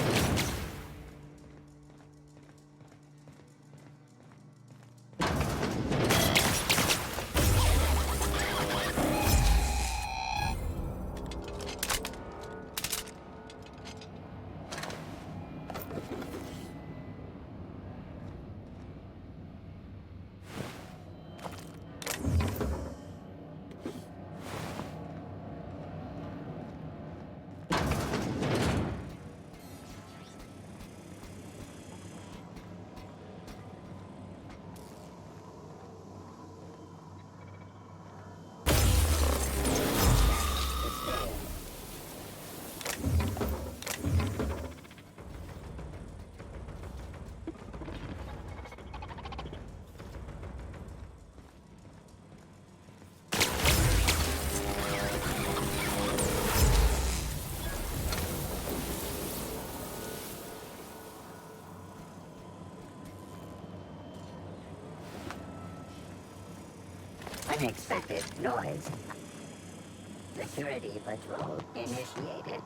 unexpected noise. Security patrol initiated.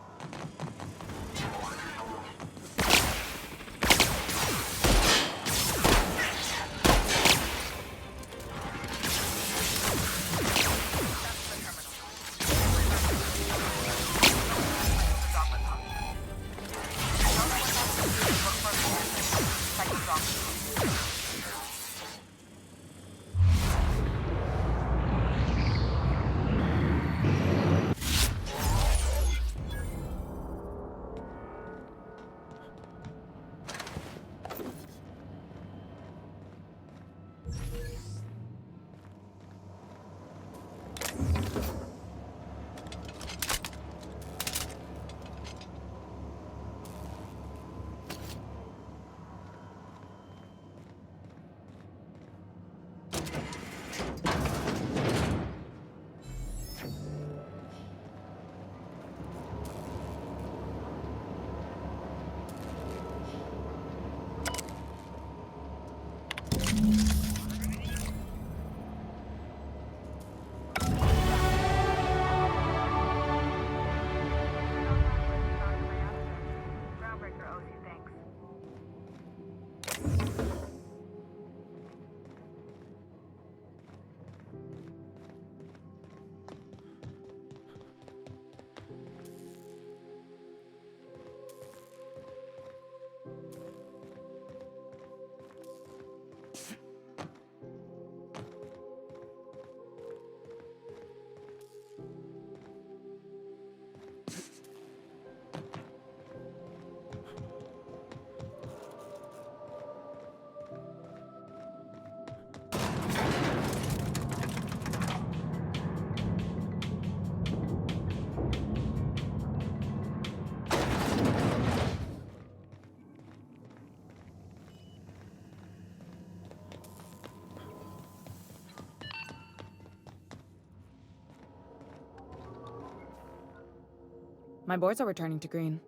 My boards are returning to green.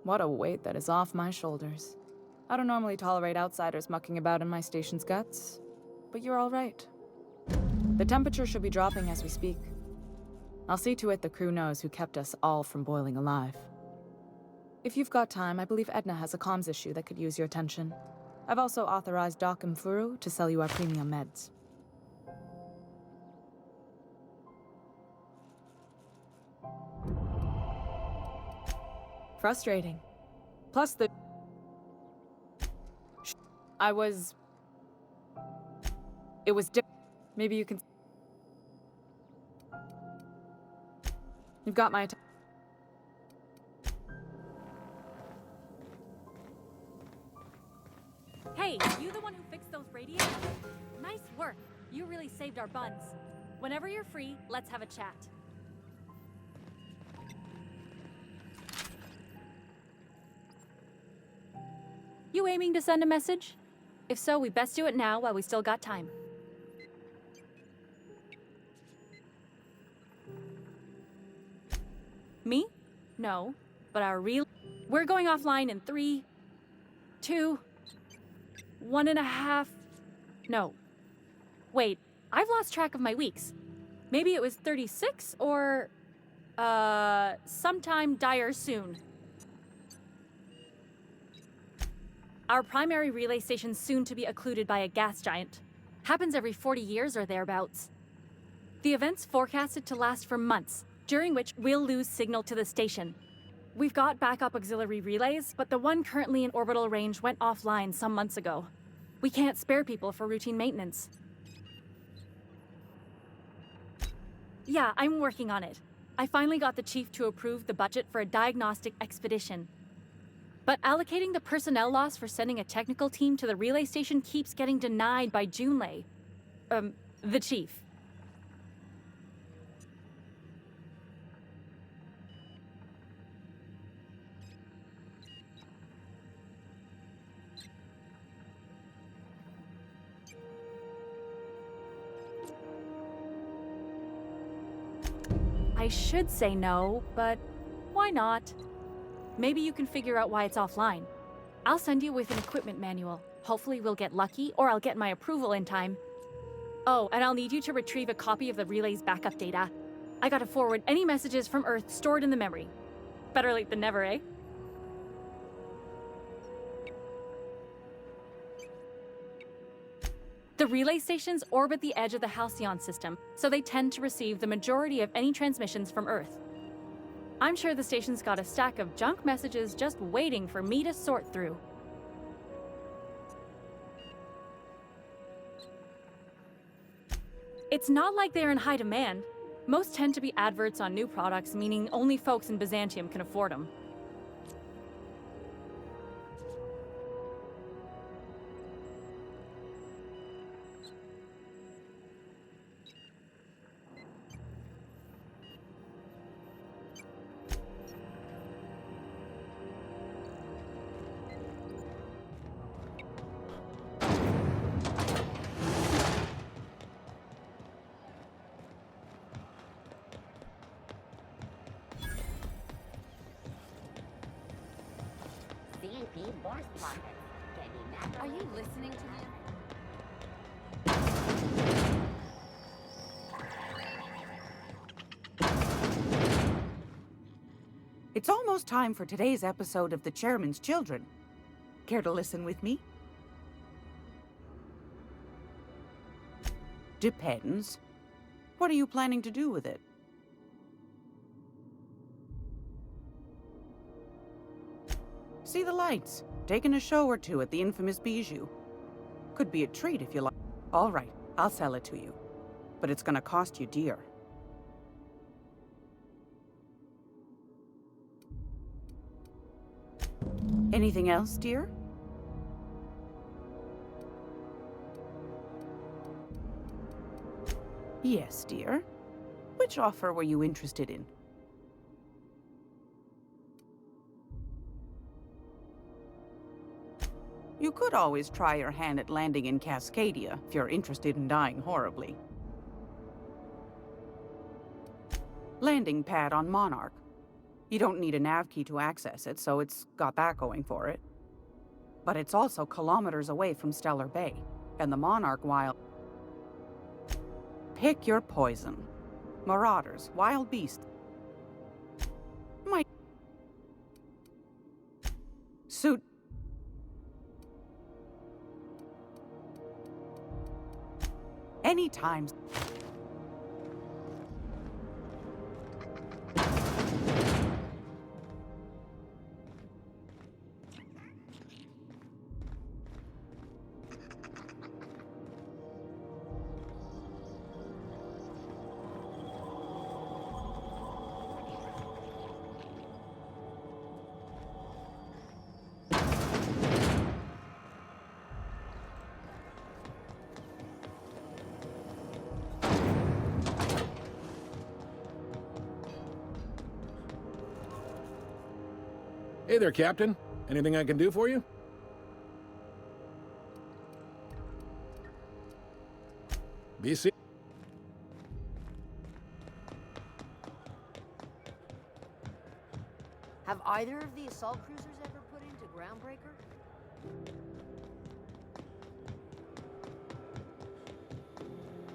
What a weight that is off my shoulders. I don't normally tolerate outsiders mucking about in my station's guts, but you're all right. The temperature should be dropping as we speak. I'll see to it the crew knows who kept us all from boiling alive. If you've got time, I believe Edna has a comms issue that could use your attention. I've also authorized Doc and Furu to sell you our premium meds. Frustrating. Plus it was maybe you can... You've got my attention. Hey, you the one who fixed those radios? Nice work. You really saved our buns. Whenever you're free, let's have a chat. You aiming to send a message? If so, we best do it now while we still got time. Me? No, but our real... We're going offline in 3, 2, 1.5... No. Wait, I've lost track of my weeks. Maybe it was 36 or... sometime dire soon. Our primary relay station's soon to be occluded by a gas giant. Happens every 40 years or thereabouts. The event's forecasted to last for months, during which we'll lose signal to the station. We've got backup auxiliary relays, but the one currently in orbital range went offline some months ago. We can't spare people for routine maintenance. Yeah, I'm working on it. I finally got the chief to approve the budget for a diagnostic expedition. But allocating the personnel loss for sending a technical team to the relay station keeps getting denied by Junlei. The chief. I should say no, but why not? Maybe you can figure out why it's offline. I'll send you with an equipment manual. Hopefully we'll get lucky, or I'll get my approval in time. Oh, and I'll need you to retrieve a copy of the relay's backup data. I gotta forward any messages from Earth stored in the memory. Better late than never, eh? The relay stations orbit the edge of the Halcyon system, so they tend to receive the majority of any transmissions from Earth. I'm sure the station's got a stack of junk messages just waiting for me to sort through. It's not like they're in high demand. Most tend to be adverts on new products, meaning only folks in Byzantium can afford them. CNP Boris Pocket. Are you listening to me? It's almost time for today's episode of The Chairman's Children. Care to listen with me? Depends. What are you planning to do with it? See the lights. Taking a show or two at the infamous Bijou. Could be a treat if you like. All right, I'll sell it to you. But it's gonna cost you dear. Anything else, dear? Yes, dear. Which offer were you interested in? You could always try your hand at landing in Cascadia if you're interested in dying horribly. Landing pad on Monarch. You don't need a nav key to access it, so it's got that going for it. But it's also kilometers away from Stellar Bay, and the Monarch wild... Pick your poison. Marauders, wild beasts. Might... Suit... Anytime... Hey there, Captain. Anything I can do for you? BC. Have either of the assault cruisers ever put into Groundbreaker?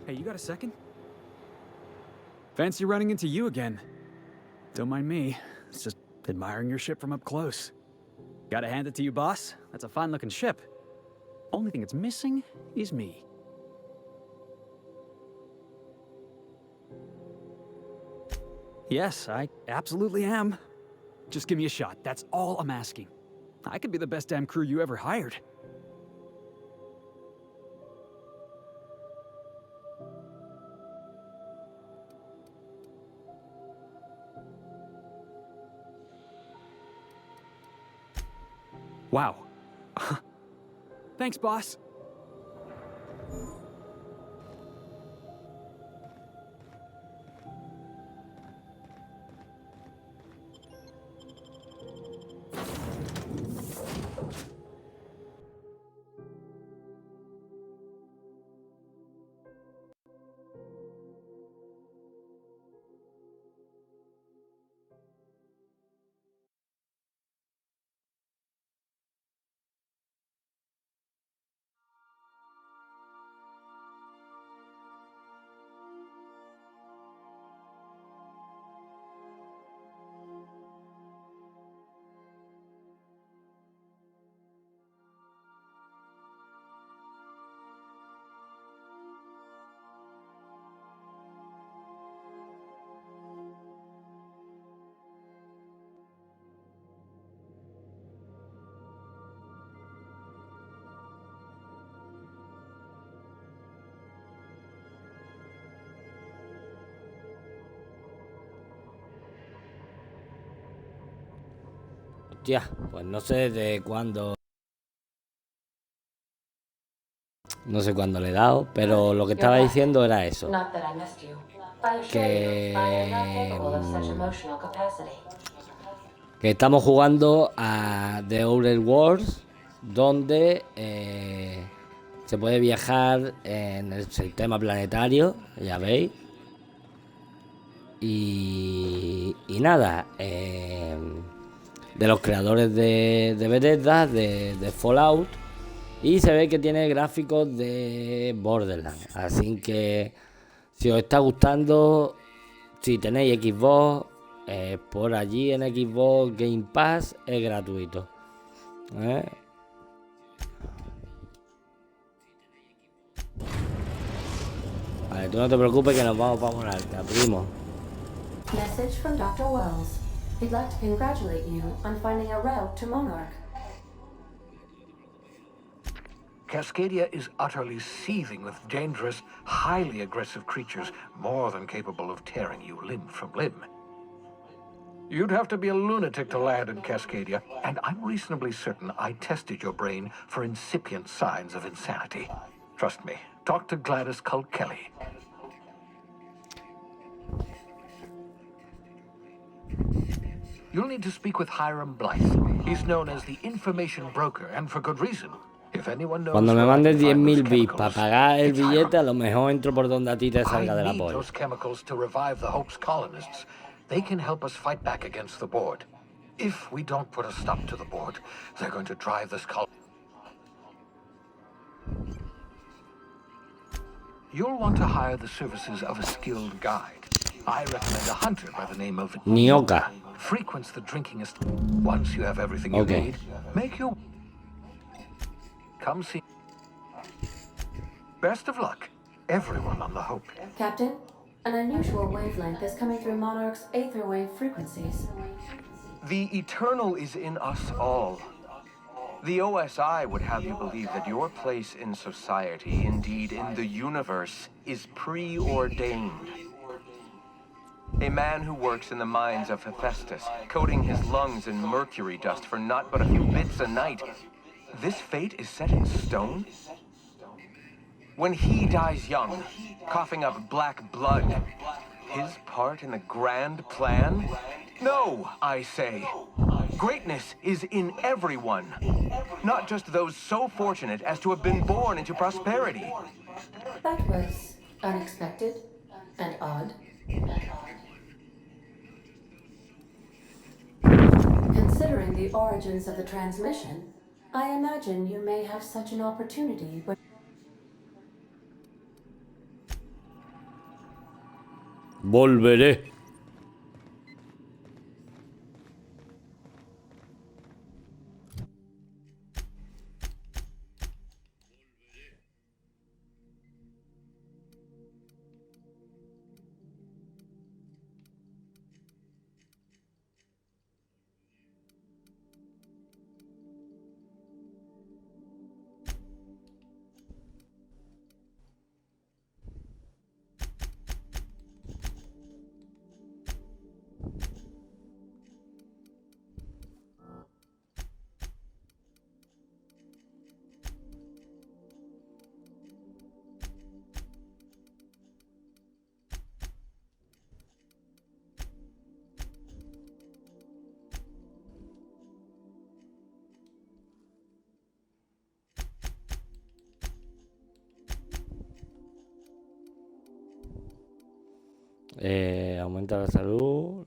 Hey, you got a second? Fancy running into you again. Don't mind me. It's just admiring your ship from up close. Gotta hand it to you, boss. That's a fine-looking ship. Only thing it's missing is me. Yes, I absolutely am. Just give me a shot. That's all I'm asking. I could be the best damn crew you ever hired. Wow. Thanks, boss. Hostia, pues no sé de cuándo. No sé cuándo le he dado, pero lo que estaba diciendo era eso. Que estamos jugando a The Outer Worlds, donde se puede viajar en el sistema planetario, ya veis. Y nada, de los creadores de Bethesda, de Fallout, y se ve que tiene gráficos de Borderlands. Así que si os está gustando, si tenéis Xbox, por allí en Xbox Game Pass es gratuito. Vale, tú no te preocupes que nos vamos para Monarca, primo. Message from Dr. Wells. He'd like to congratulate you on finding a route to Monarch. Cascadia is utterly seething with dangerous, highly aggressive creatures, more than capable of tearing you limb from limb. You'd have to be a lunatic to land in Cascadia, and I'm reasonably certain I tested your brain for incipient signs of insanity. Trust me, talk to Gladys Culkelly. You'll need to speak with Hiram Blythe. He's known as the information broker, and for good reason. If anyone knows Cuando me mandes 10.000 bits chemicals, para pagar el it's billete, Hiram. a lo mejor entro por donde a ti te salga de la I need polla. those chemicals to revive the Hope's colonists. They can help us fight back against the board. If we don't put a stop to the board, they're going to drive this colony. You'll want to hire the services of a skilled guide. I recommend a hunter by the name of Nyoka. Frequents the drinking once you have everything you need. Make your... Come see. Best of luck, everyone on the Hope. Captain, an unusual wavelength is coming through Monarch's aether wave frequencies. The eternal is in us all. The OSI would have you believe that your place in society, indeed in the universe, is preordained. A man who works in the mines of Hephaestus, coating his lungs in mercury dust for not but a few bits a night. This fate is set in stone? When he dies young, coughing up black blood, his part in the grand plan? No, I say. Greatness is in everyone, not just those so fortunate as to have been born into prosperity. That was unexpected and odd. Considering the origins of the transmission, I imagine you may have such an opportunity, but... Volveré. Aumenta la salud.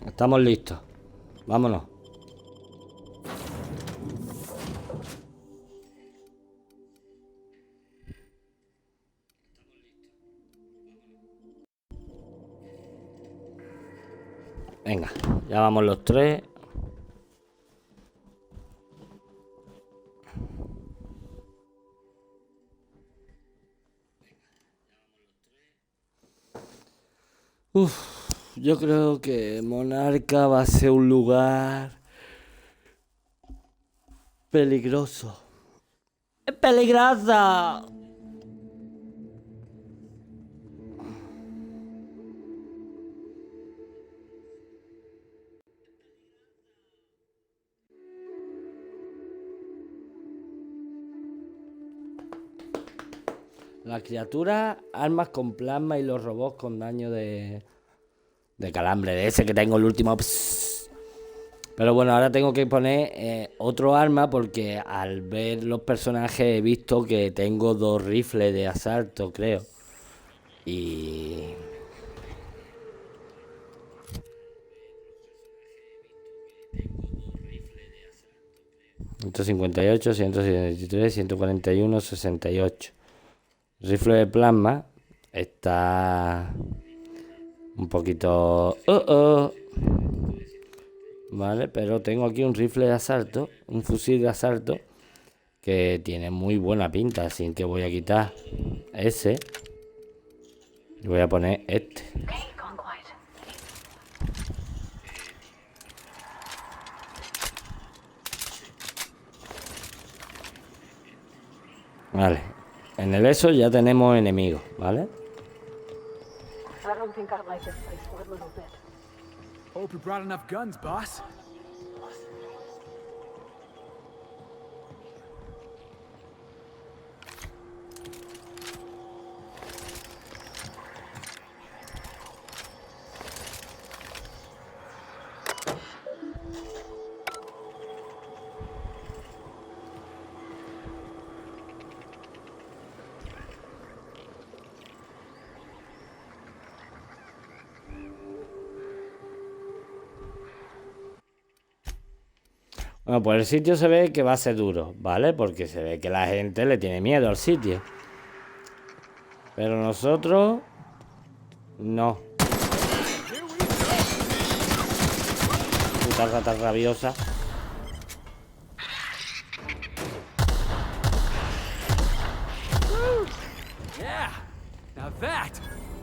Estamos listos. Vámonos. Venga, ya vamos los tres. Yo creo que Monarca va a ser un lugar peligroso. ¡Es peligrosa! Las criaturas, armas con plasma y los robots con daño de calambre, de ese que tengo el último. Pero bueno, ahora tengo que poner otro arma porque al ver los personajes he visto que tengo 2 rifles de asalto, creo. Y... 158, 173, 141, 68. Rifle de plasma está un poquito... Vale, pero tengo aquí un rifle de asalto, un fusil de asalto que tiene muy buena pinta, así que voy a quitar ese y voy a poner este. Vale, en el eso ya tenemos enemigos, ¿vale? Hope you brought enough guns, boss. Bueno, pues el sitio se ve que va a ser duro, ¿vale? Porque se ve que la gente le tiene miedo al sitio. Pero nosotros... no. Puta rata rabiosa.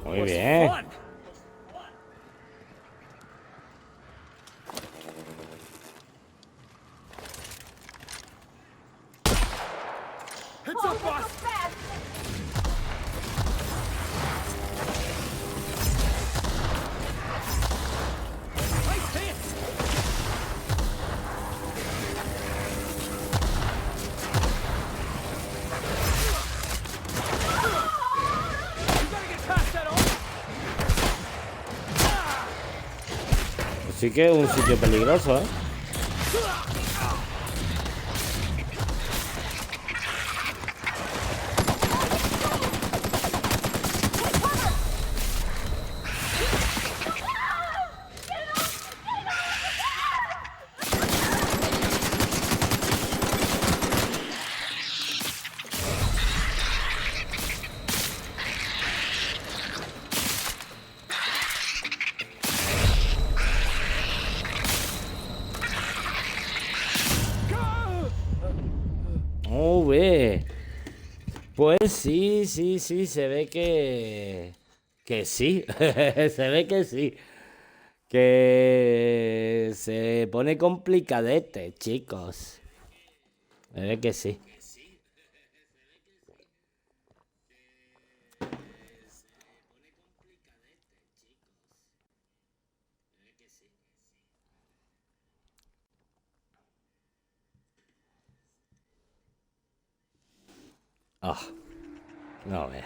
Muy bien. Sí que es un sitio peligroso, ¿eh? Pues sí, se ve que sí, se ve que sí, que se pone complicadete, chicos, se ve que sí. No veas.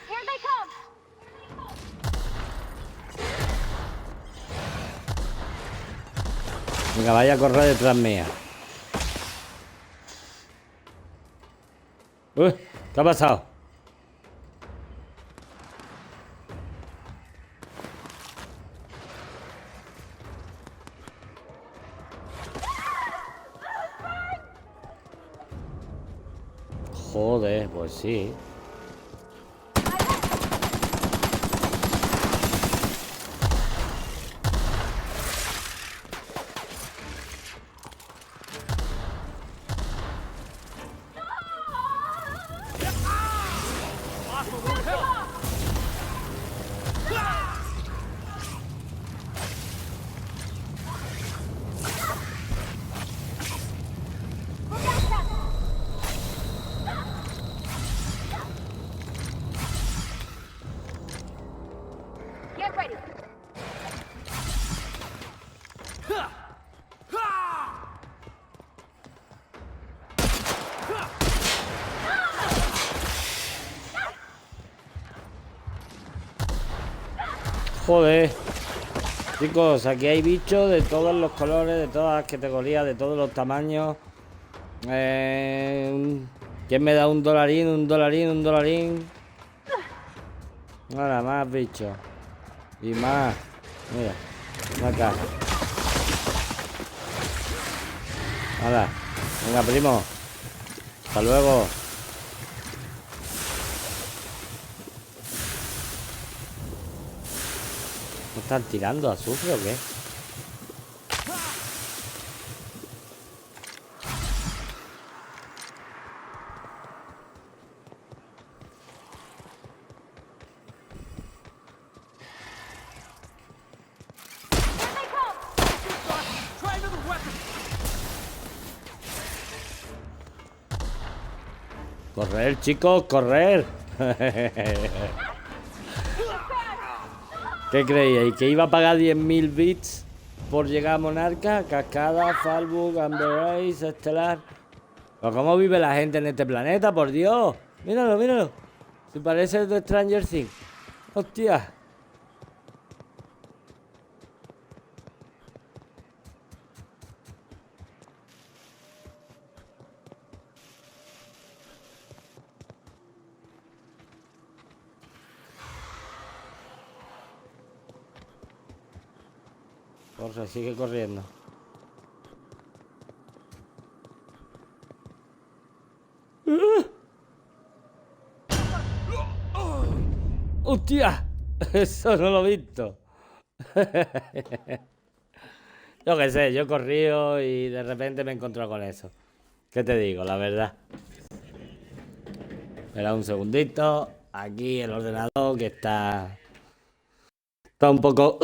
Here they come! Venga, vaya a correr detrás mía. ¿Qué ha pasado? Joder, pues sí. Get ready. Joder. Chicos, aquí hay bichos de todos los colores, de todas las categorías, de todos los tamaños. ¿Quién me da un dolarín, un dolarín, un dolarín? Nada más bichos. Y más. Mira, acá. Nada. Venga, primo. Hasta luego. ¿Me están tirando azufre o qué? Correr, chicos, correr. ¿Qué creíais? ¿Que iba a pagar 10.000 bits por llegar a Monarca? Cascada, Falbuk, Amber Race, Estelar. ¿Pero cómo vive la gente en este planeta? ¡Por Dios! Míralo, míralo. Si parece de Stranger Things. ¡Hostia! Corre, sigue corriendo. ¡Hostia! Eso no lo he visto. Yo qué sé, yo he corrido y de repente me he encontrado con eso. ¿Qué te digo? La verdad. Espera un segundito. Aquí el ordenador que está un poco...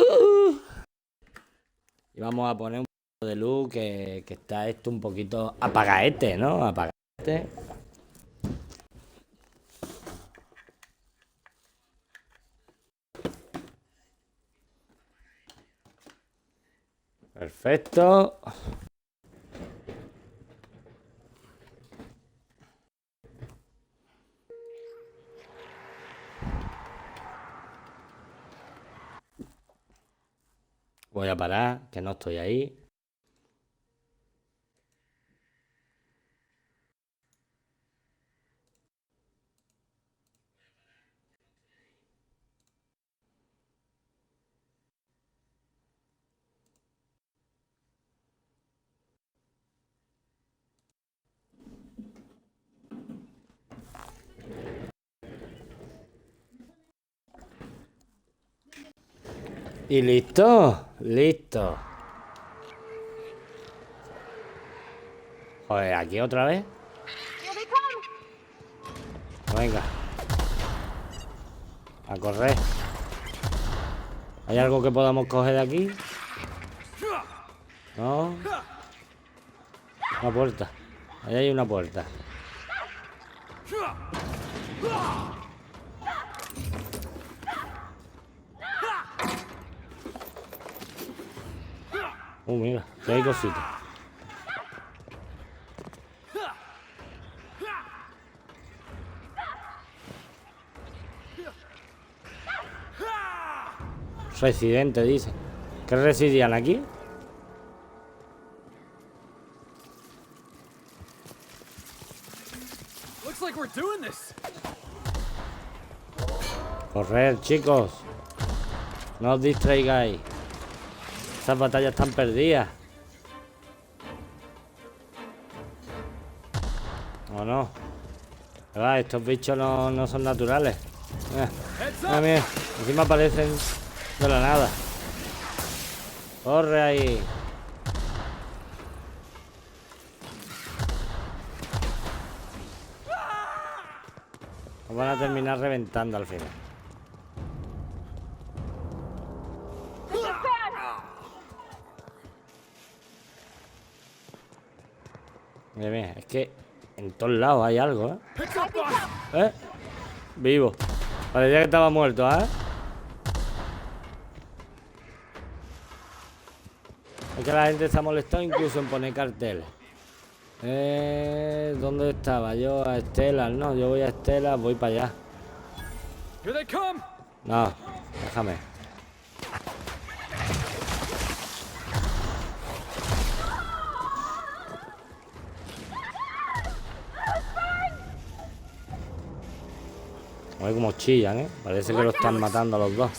Y vamos a poner un poco de luz que está esto un poquito apagaete, ¿no? Apagaete. Perfecto. Voy a parar, que no estoy ahí. Y listo, listo. Joder, aquí otra vez. Venga. A correr. ¿Hay algo que podamos coger de aquí? No. Una puerta. Ahí hay una puerta. Mira, que hay cositas. Residente, dice. ¿Qué residían aquí? Correr, chicos. No os distraigáis. Esas batallas están perdidas. ¿O no? Va, estos bichos no son naturales. Mira, encima aparecen de la nada. Corre ahí. Nos van a terminar reventando al final. Mira, mira, es que en todos lados hay algo, ¿eh? ¿Eh? Vivo. Parecía que estaba muerto, ¿eh? Es que la gente se ha molestado incluso en poner carteles. ¿Dónde estaba? Yo a Estela, no, yo voy a Estela, voy para allá. No, déjame. A ver cómo chillan, ¿eh? Parece que lo están matando a los dos.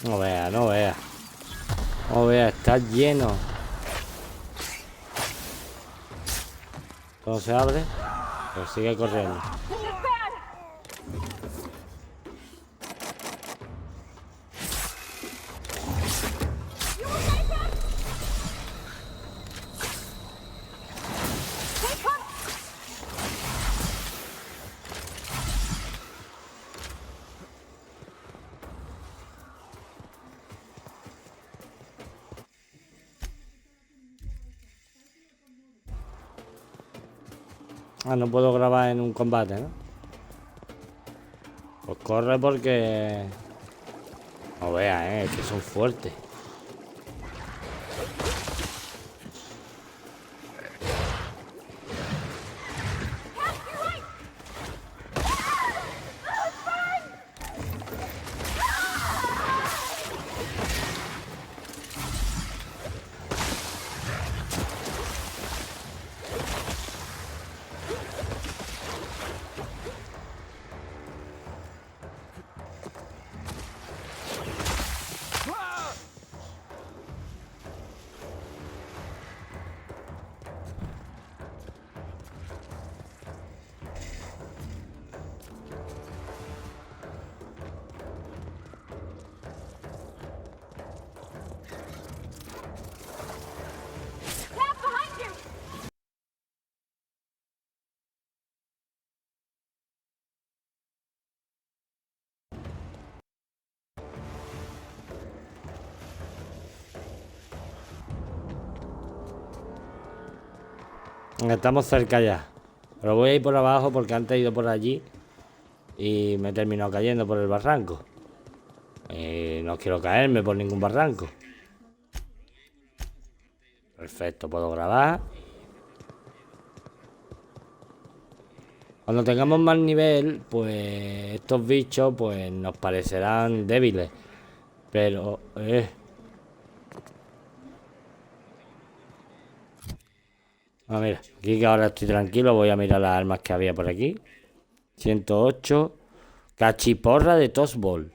No vea, no vea. No vea, está lleno. ¿Cómo se abre? Pues sigue corriendo. Ah, no puedo grabar en un combate, ¿no? Pues corre porque... No veas, que son fuertes. Estamos cerca ya. Pero voy a ir por abajo porque antes he ido por allí y me he terminado cayendo por el barranco. No quiero caerme por ningún barranco. Perfecto, puedo grabar. Cuando tengamos más nivel, pues estos bichos pues nos parecerán débiles. Pero... Ah, mira, aquí que ahora estoy tranquilo, voy a mirar las armas que había por aquí. 108. Cachiporra de Tosbol.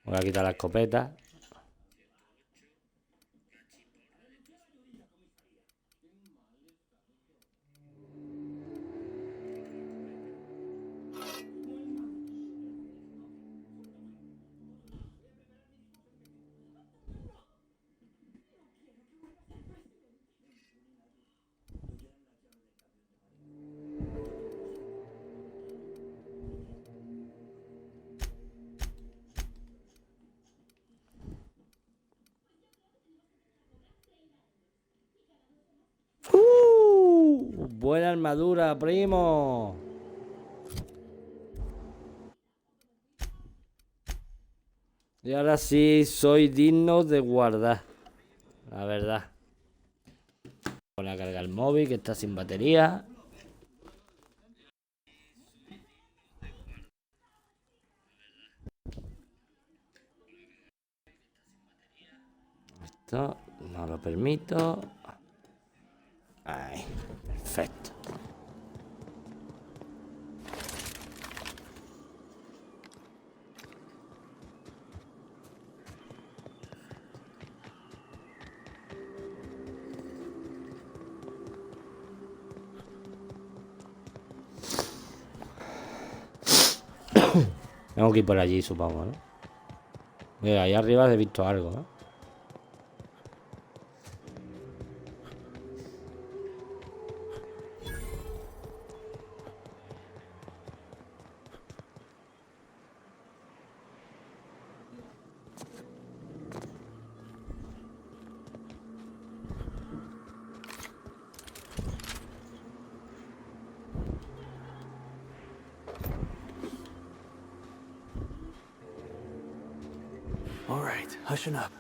Voy a quitar la escopeta. Buena armadura, primo. Y ahora sí soy digno de guardar. La verdad. Voy a cargar el móvil que está sin batería. Esto no lo permito. Ahí, perfecto. Tengo que ir por allí, supongo, ¿no? Mira, ahí arriba he visto algo, ¿no? All right, hushing up.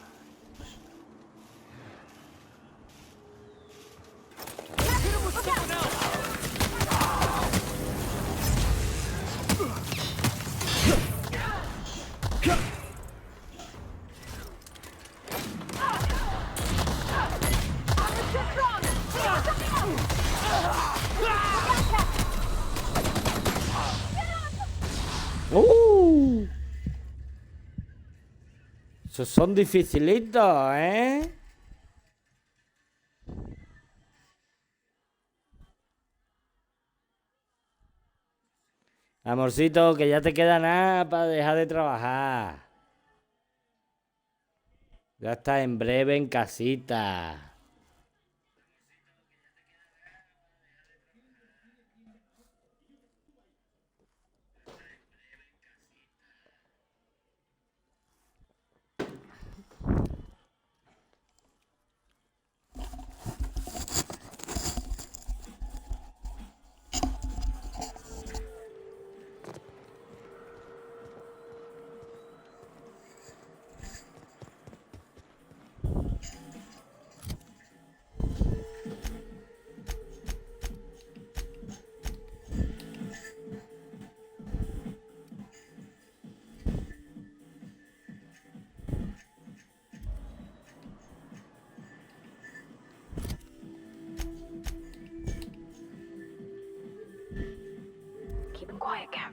Esos son dificilitos, ¿eh? Amorcito, que ya te queda nada para dejar de trabajar. Ya estás en breve en casita. Keep it quiet, Cap.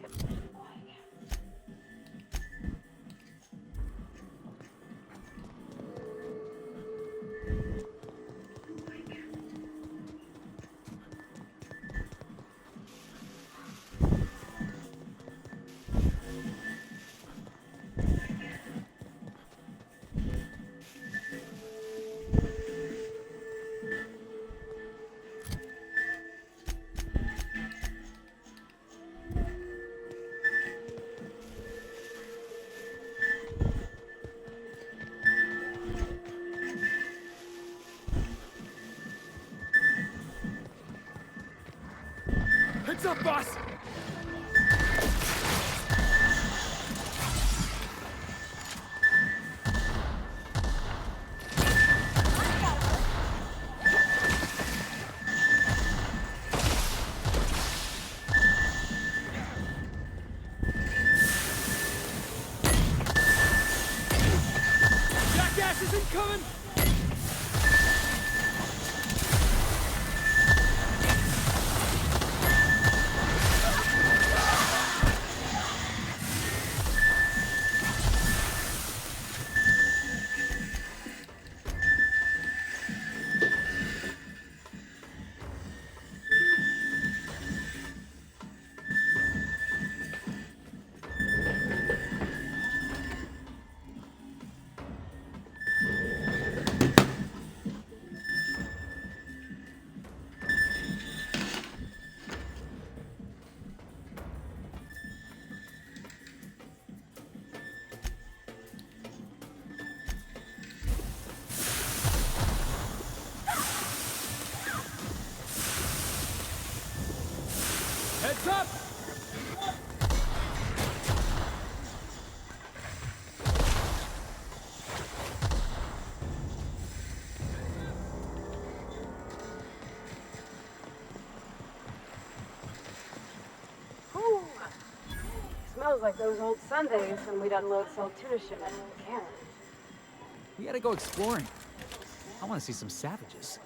Heads up, boss! Jackass is incoming! Heads up! Ooh. Smells like those old Sundays when we'd unload salt tuna shipment in Canada. We gotta go exploring. I want to see some savages.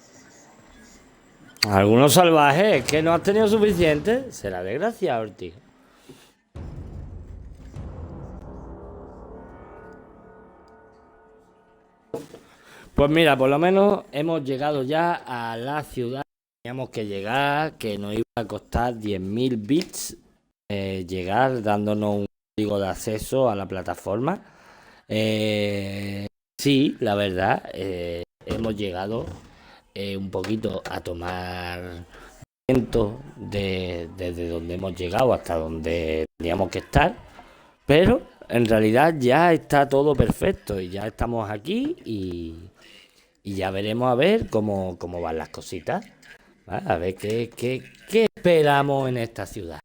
Algunos salvajes que no has tenido suficiente. Será desgraciado, tío. Pues mira, por lo menos hemos llegado ya a la ciudad. Teníamos que llegar, que nos iba a costar 10.000 bits llegar, dándonos código de acceso a la plataforma. Sí, la verdad, hemos llegado un poquito a tomar viento desde donde hemos llegado hasta donde teníamos que estar, pero en realidad ya está todo perfecto y ya estamos aquí y ya veremos a ver cómo van las cositas, ¿vale? A ver qué esperamos en esta ciudad.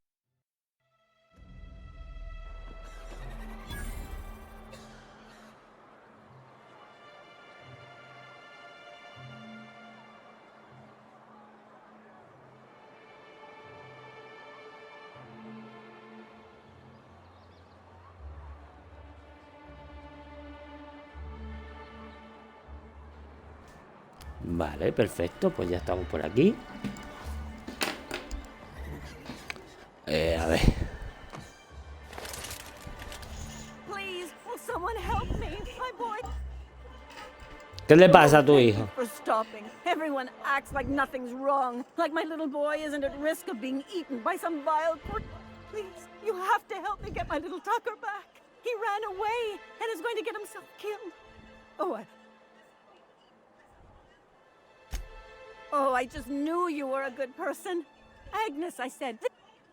Vale, perfecto, pues ya estamos por aquí. A ver. Please, will someone help me? My boy. ¿Qué le pasa a tu hijo? For stopping. Everyone acts like nothing's wrong. Like my little boy isn't at risk of being eaten by some vile Please, you have to help me get my little Tucker back. He ran away and is going to get himself killed. I just knew you were a good person. Agnes, I said.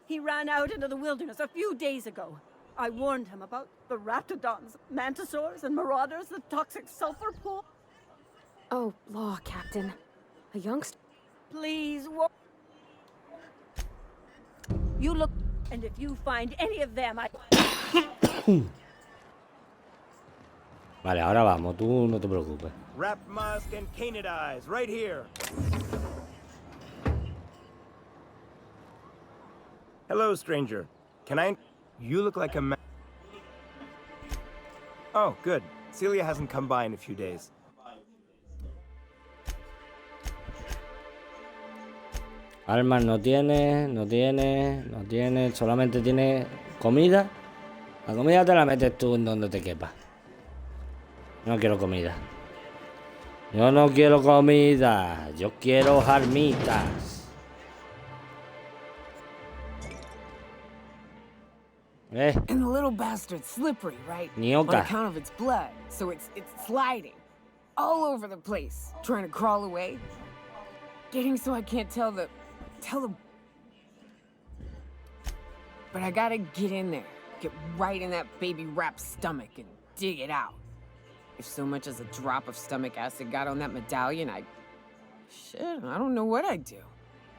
He ran out into the wilderness a few days ago. I warned him about the raptidons, mantisaurs, and marauders, the toxic sulfur pool. Oh, law, Captain. A youngster. Please, you look, and if you find any of them, Vale, ahora vamos, tú no te preocupes. Rap Musk and Canid Eyes, right here. Hello, stranger. Can I... You look like a man... Oh, good. Celia hasn't come by in a few days. Armas no tiene, solamente tiene comida. La comida te la metes tú en donde te quepa. No quiero comida. Yo no quiero comida, yo quiero armitas. And the little bastard's slippery, right? Nioka. On account of its blood, so it's sliding all over the place, trying to crawl away. Getting so I can't tell the... But I gotta get in there, get right in that baby rap's stomach and dig it out. If so much as a drop of stomach acid got on that medallion, Shit, I don't know what I'd do.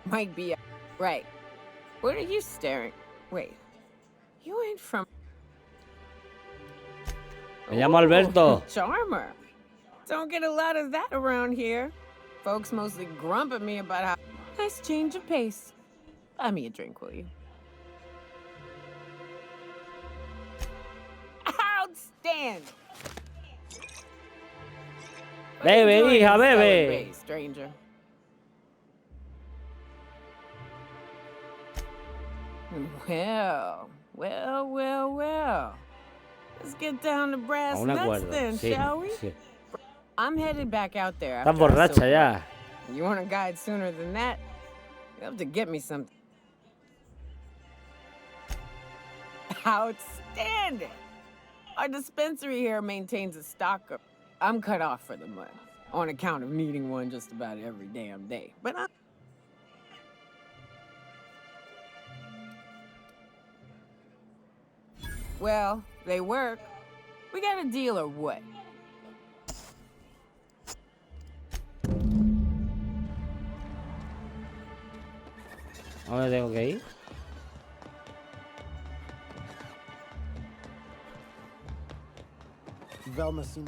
Might be... Right. What are you staring... Wait. You ain't from... Me llamo Alberto. Charmer. Don't get a lot of that around here. Folks mostly grump at me about how... Nice change of pace. Buy me a drink, will you? Outstanding! Bebe, hija, bebe. Stranger. Well. Let's get down to brass nuts then, shall we? Sí. I'm headed back out there. Estás borracha ya. You want a guide sooner than that? You have to get me something. Outstanding! Our dispensary here maintains a stock of... I'm cut off for the month, on account of needing one just about every damn day. But I'm... Well, they work. We got a deal or what? ¿A dónde tengo que ir?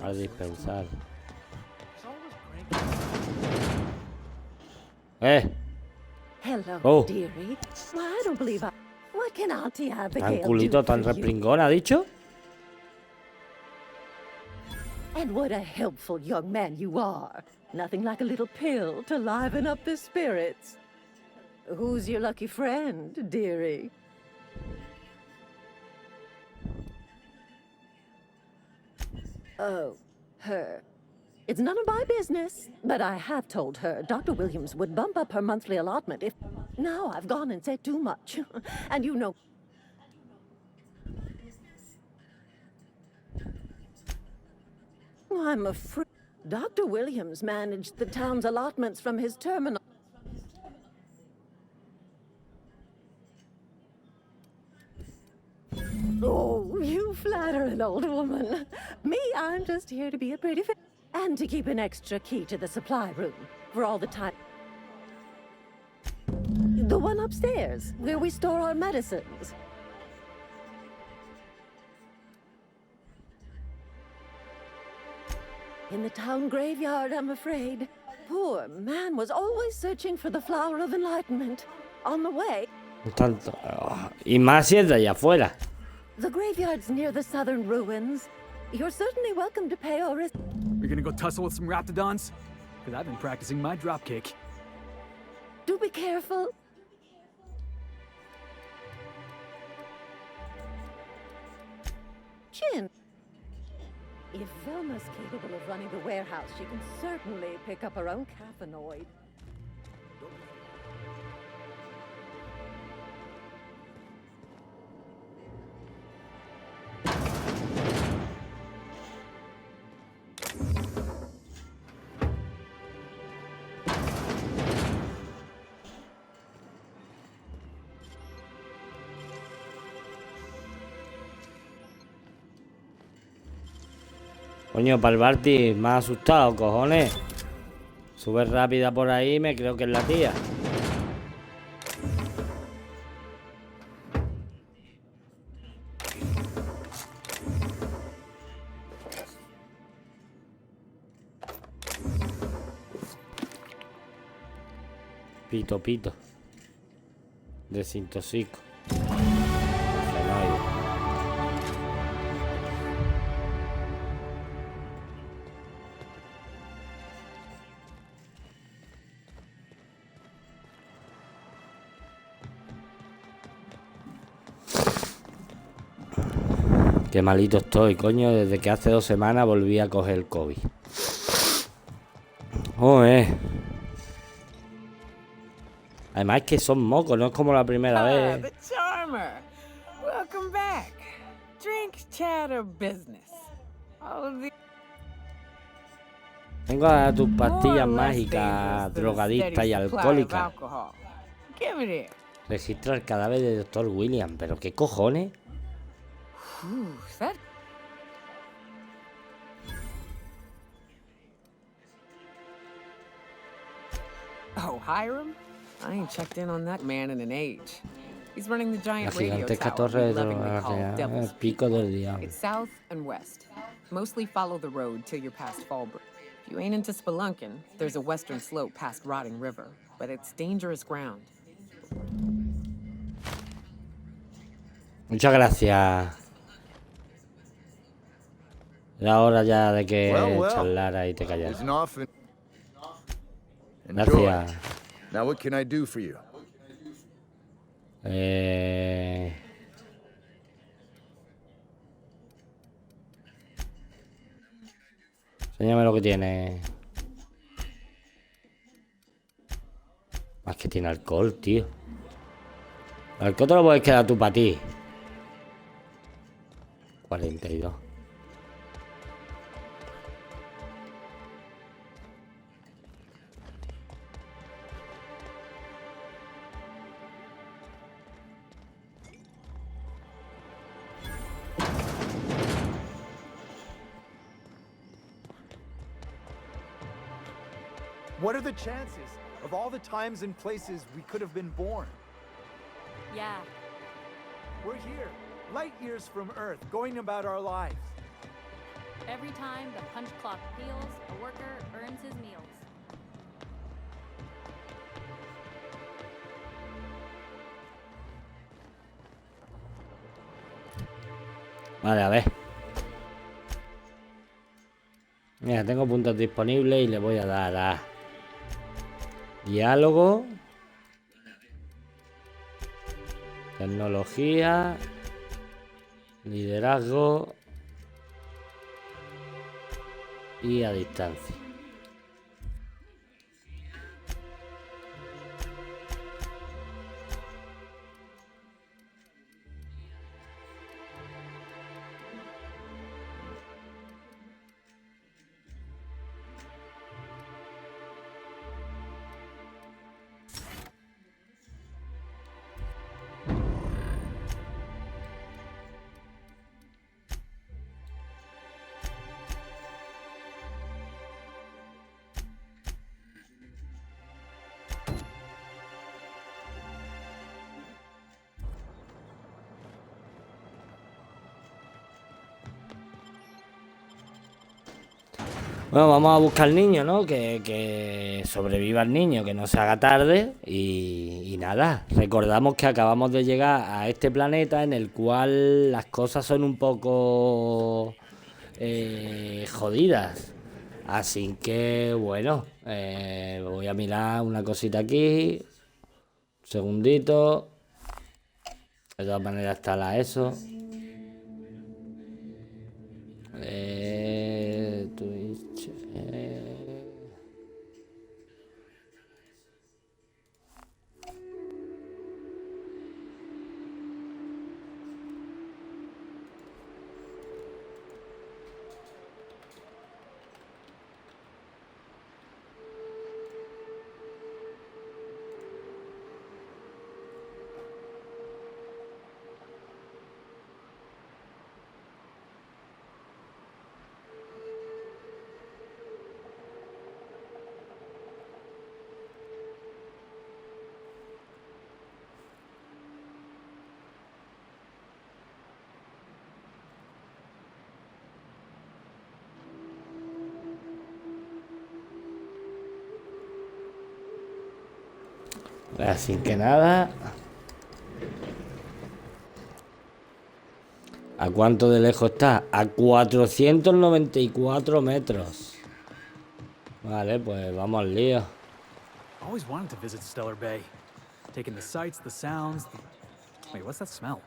Al dispensar. Hello, dearie. Well, I don't believe I... What can Auntie Abigail Tan culito, tan respringón, ¿ha dicho? And what a helpful young man you are. Nothing like a little pill to liven up the spirits. Who's your lucky friend, dearie? Oh, her. It's none of my business, but I have told her Dr. Williams would bump up her monthly allotment if... Now I've gone and said too much. And you know... I'm afraid Dr. Williams managed the town's allotments from his terminal. Oh, you flatter an old woman. Me, I'm just here to be a pretty and to keep an extra key to the supply room for all the time. The one upstairs, where we store our medicines. In the town graveyard, I'm afraid. Poor man was always searching for the flower of enlightenment. On the way... Y más si es de allá afuera. The graveyard's near the southern ruins. You're certainly welcome to pay our... You're gonna go tussle with some raptidons? Because I've been practicing my dropkick. Do be careful. Chin. If Velma's capable of running the warehouse, she can certainly pick up her own caffeinoid. Coño, para el Barty, me ha asustado, cojones. Sube rápida por ahí, me creo que es la tía. Pito, pito. Desintoxico. Fenoide. Qué malito estoy, coño. Desde que hace 2 semanas volví a coger el COVID. Además es que son mocos, no es como la primera vez. The charmer. Welcome back. Drink, chat, or business. Vengo a tus pastillas mágicas, drogadictas y alcohólicas. Give it here. Registra el cadáver de Dr. William. ¿Pero qué cojones? Oh, Hiram? I ain't checked in on that man in an age. He's running the La giant radio gigantesca tower torre we de lovingly call el Devil's pico del diablo. It's south and west. Mostly follow the road till you're past Fallbrook. If you ain't into spelunking, there's a western slope past Rotting River, but it's dangerous ground. Muchas gracias. Era hora ya de que charlara y te callaras. Gracias. Now what can I do for you? Enséñame lo que tiene. Más que tiene alcohol, tío. El alcohol te lo puedes quedar tú para ti. 42. What are the chances of all the times and places we could have been born? Yeah. We're here, light years from Earth, going about our lives. Every time the punch clock peals, a worker earns his meals. Vale, a ver. Mira, tengo puntos disponibles y le voy a dar a diálogo, tecnología, liderazgo y a distancia. Bueno, vamos a buscar al niño, ¿no? Que sobreviva el niño, que no se haga tarde. Y nada, recordamos que acabamos de llegar a este planeta en el cual las cosas son un poco jodidas. Así que, bueno, voy a mirar una cosita aquí. Un segundito. De todas maneras está la ESO. Twitch. Así que nada. ¿A cuánto de lejos está? A 494 metros. Vale, pues vamos al lío. Always wanted to visit Stellar Bay. Taking the sights, the sounds. Wait, what's that smell?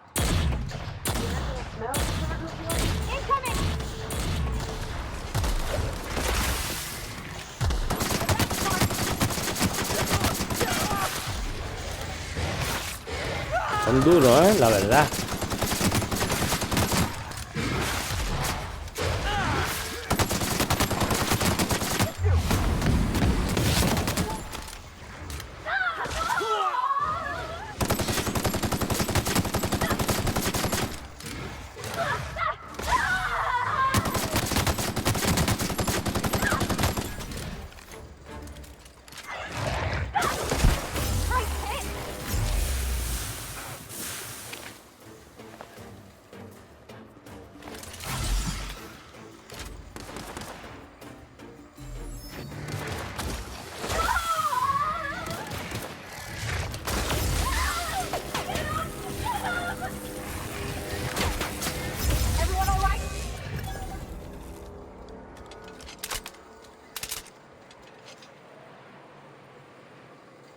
Son duros, la verdad.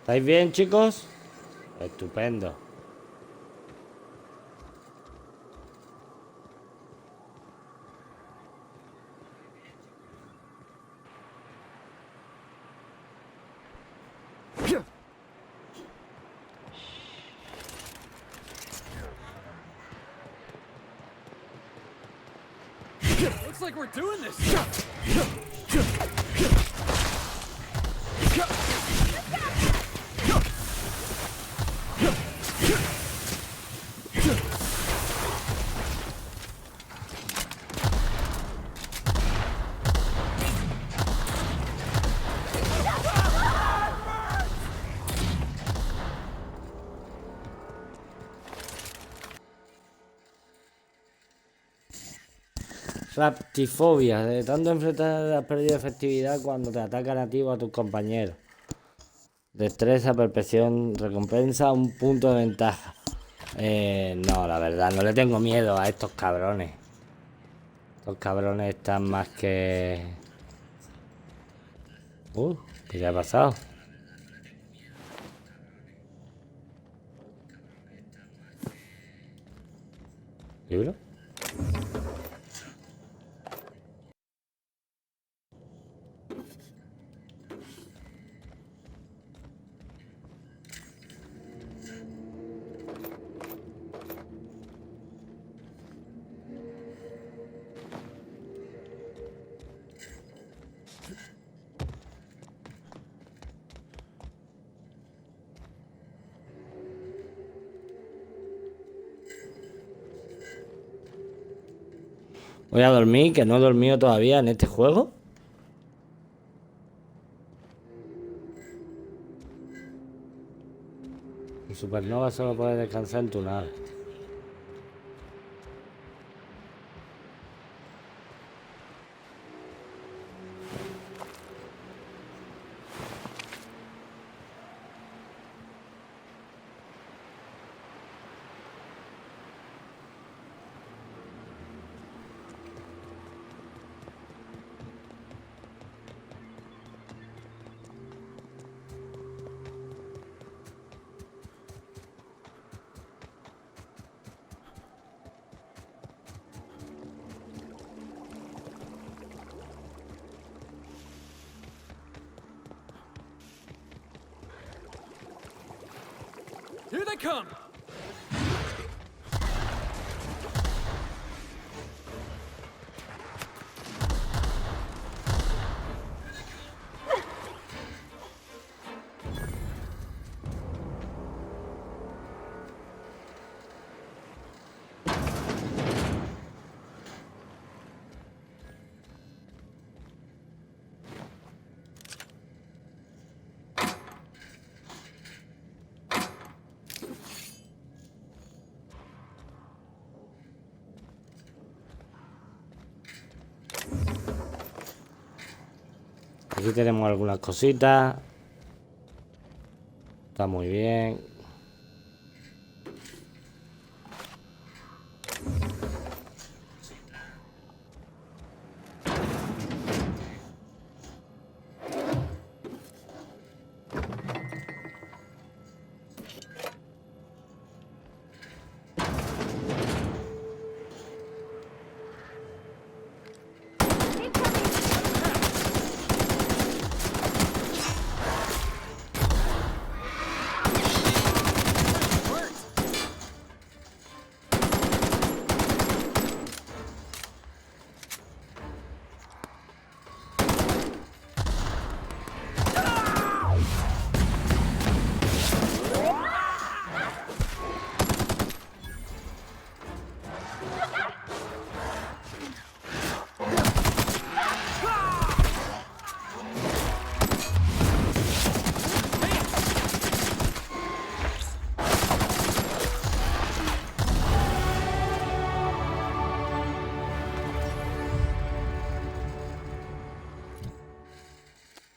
¿Estáis bien, chicos? Estupendo. Looks like we're doing this. Raptifobia. De tanto enfrentar has perdido efectividad cuando te atacan a ti o a tus compañeros. Destreza, percepción, recompensa, un punto de ventaja. No, la verdad, no le tengo miedo a estos cabrones. Estos cabrones están más que... ¿qué ha pasado? ¿Libro? Voy a dormir, que no he dormido todavía en este juego. En Supernova solo puedes descansar en tu nave. Here they come! Aquí tenemos algunas cositas. Está muy bien.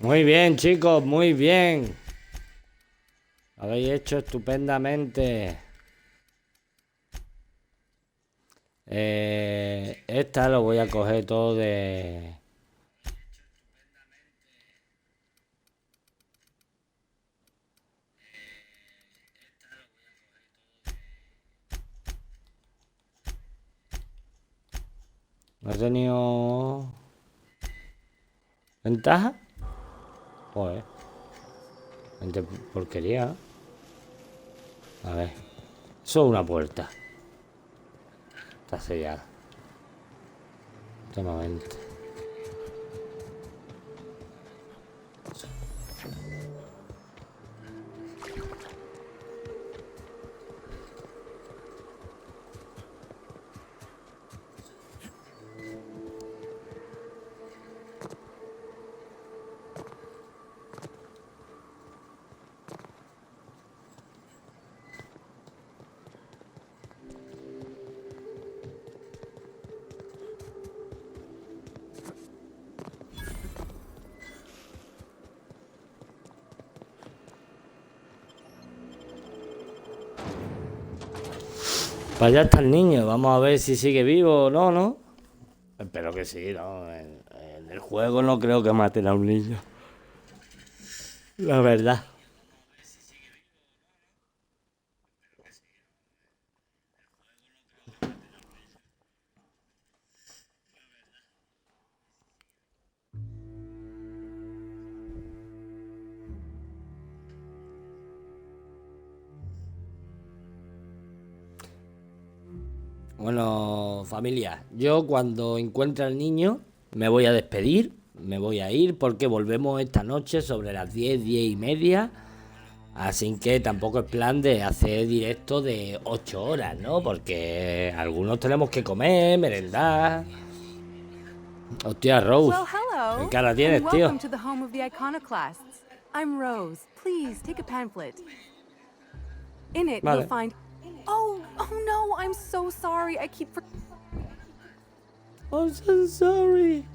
Muy bien, chicos, muy bien. Lo habéis hecho estupendamente. Esta lo voy a coger todo de... ¿No he tenido ventaja? Joder. Gente porquería. A ver. Eso es una puerta. Está sellada. Últimamente. Para allá está el niño, vamos a ver si sigue vivo o no, ¿no? Espero que sí, ¿no? En el juego no creo que maten a un niño. La verdad. Bueno, familia, yo cuando encuentre al niño me voy a despedir, me voy a ir porque volvemos esta noche sobre las 10, 10 y media. Así que tampoco es plan de hacer directo de 8 horas, ¿no? Porque algunos tenemos que comer, merendar. Hostia, Rose. Well, hello. ¿Qué cara tienes, and tío? welcome to the home of the iconoclasts. I'm Rose. Please take a pamphlet. In it, Vale. you'll find. Oh no! I'm so sorry. I keep. I'm so sorry.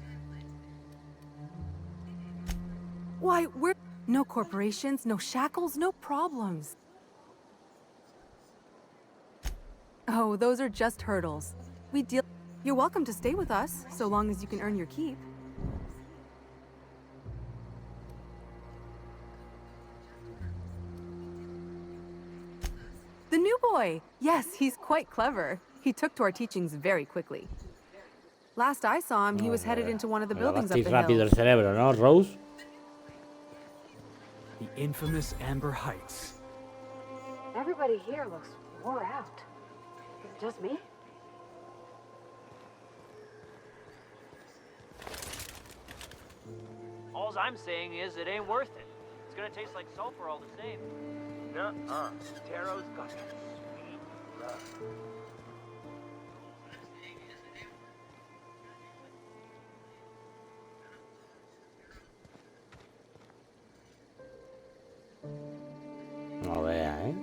Why, we're no corporations, no shackles, no problems. Oh, those are just hurdles. We deal. You're welcome to stay with us, so long as you can earn your keep. The new boy! Yes, he's quite clever. He took to our teachings very quickly. Last I saw him, he was headed into one of the buildings up the rápido hill. el cerebro, ¿no, Rose? The infamous Amber Heights. Everybody here looks wore out. Is it just me? All I'm saying is it ain't worth it. It's gonna taste like sulfur all the same. Nuh-uh. Taro's got that sweet love. No vea, ¿eh?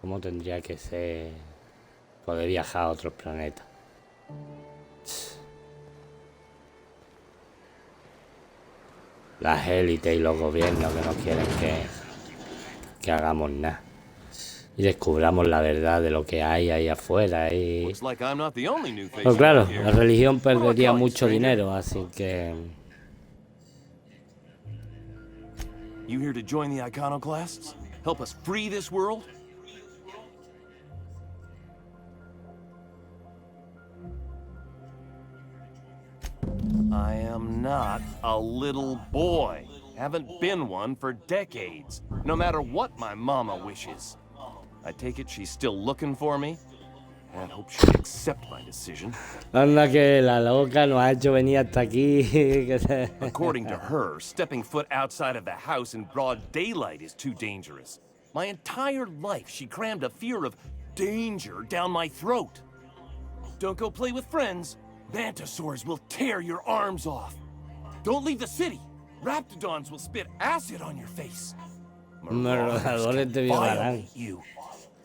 ¿Cómo tendría que ser poder viajar a otros planetas? Las élites y los gobiernos que no quieren que hagamos nada. Y descubramos la verdad de lo que hay ahí afuera. Y... Pues claro, la religión perdería mucho dinero, así que... You here to join the iconoclasts? Help us free this world? I am not a little boy. Haven't been one for decades, no matter what my mama wishes. I take it she's still looking for me, and hope she'll accept my decision. Anda que la loca nos ha hecho venir hasta aquí. According to her, stepping foot outside of the house in broad daylight is too dangerous. My entire life she crammed a fear of danger down my throat. Don't go play with friends. Mantisaurs will tear your arms off. Don't leave the city. Raptidons will spit acid on your face. Merodeadores te violarán.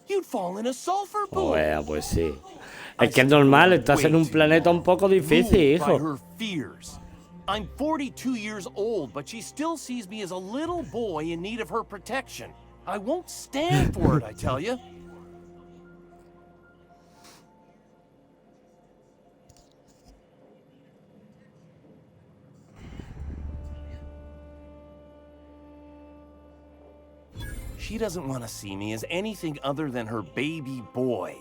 You'd fall in a sulfur pool. Bueno, pues sí. Es que es normal, estás en un planeta un poco difícil, hijo. I'm 42 years old, but she still sees me as a little boy in need of her protection. I won't stand for it, I tell you. She doesn't want to see me as anything other than her baby boy.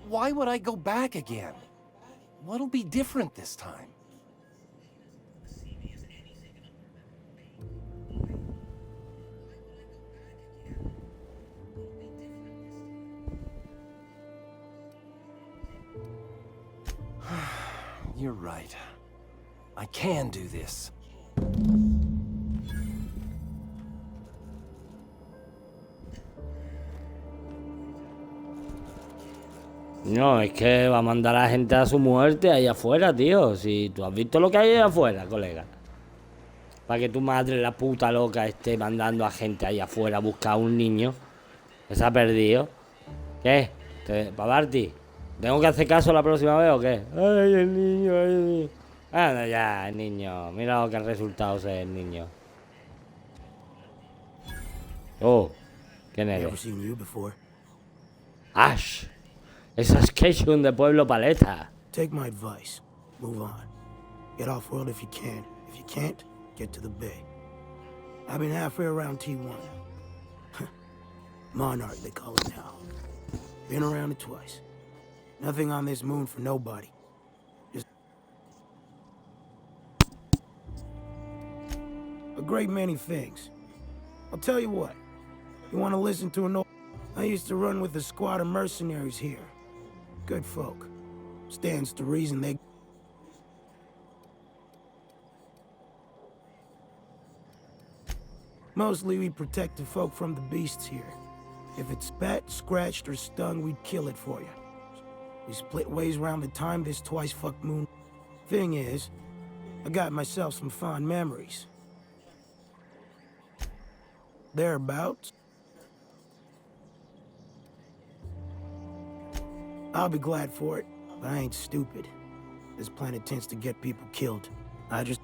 Why would I go back again? What'll be different this time? You're right. I can do this. No, es que va a mandar a la gente a su muerte ahí afuera, tío. Si tú has visto lo que hay ahí afuera, colega. Para que tu madre, la puta loca, esté mandando a gente ahí afuera a buscar a un niño que se ha perdido. ¿Qué? Pavarti, ¿tengo que hacer caso la próxima vez o qué? Ay, el niño, ay, el niño. Anda ya, el niño. Mira lo que ha resultado ser el niño. Oh, ¿quién eres? Ash. Esas Ketchum de Pueblo Paleta. Take my advice. Move on. Get off-world if you can. If you can't, get to the bay. I've been halfway around T1. Monarch, they call it now. Been around it twice. Nothing on this moon for nobody. Just a great many things. I'll tell you what. You want to listen to an old... I used to run with a squad of mercenaries here. Good folk. Stands to reason they... Mostly we protect the folk from the beasts here. If it's spat, scratched, or stung, we'd kill it for you. We split ways around the time this twice-fucked moon. Thing is, I got myself some fond memories. Thereabouts. I'll be glad for it, but I ain't stupid. This planet tends to get people killed. I just...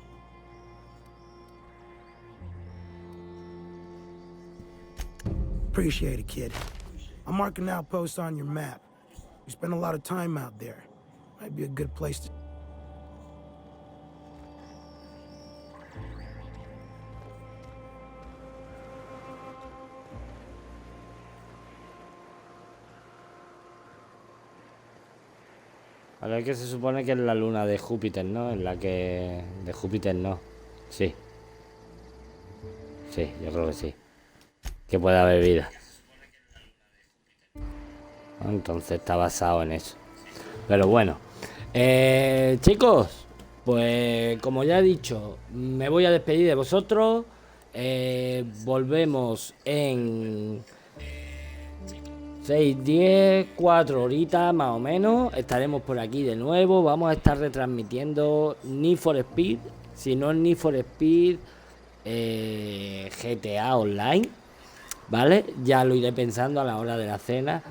Appreciate it, kid. I'm marking outposts on your map. You spend a lot of time out there. Might be a good place to... A ver, que se supone que es la luna de Júpiter, ¿no? En la que... De Júpiter no. Sí. Sí, yo creo que sí. Que puede haber vida. Entonces está basado en eso. Pero bueno. Chicos, pues como ya he dicho, me voy a despedir de vosotros. Volvemos en 6, 10, 4 horitas más o menos. Estaremos por aquí de nuevo. Vamos a estar retransmitiendo Need for Speed. Si no es Need for Speed, GTA Online. ¿Vale? Ya lo iré pensando a la hora de la cena.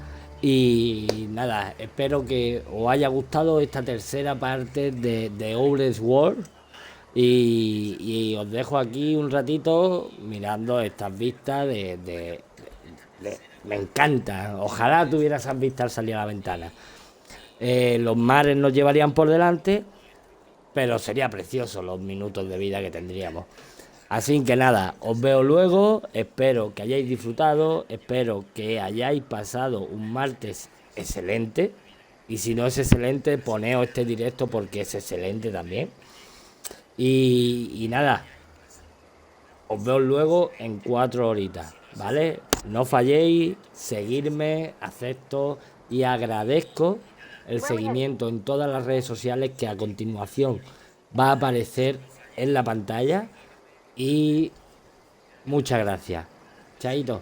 Y nada, espero que os haya gustado esta tercera parte de Owl's World. Y os dejo aquí un ratito mirando estas vistas me encanta. Ojalá tuviera esas vistas al salir a la ventana. Los mares nos llevarían por delante, pero sería precioso los minutos de vida que tendríamos. Así que nada, os veo luego. Espero que hayáis disfrutado. Espero que hayáis pasado un martes excelente. Y si no es excelente, poneos este directo porque es excelente también. Y nada, os veo luego en 4 horitas, ¿vale? No falléis, seguirme, acepto y agradezco el seguimiento en todas las redes sociales que a continuación va a aparecer en la pantalla. Y muchas gracias. Chaito.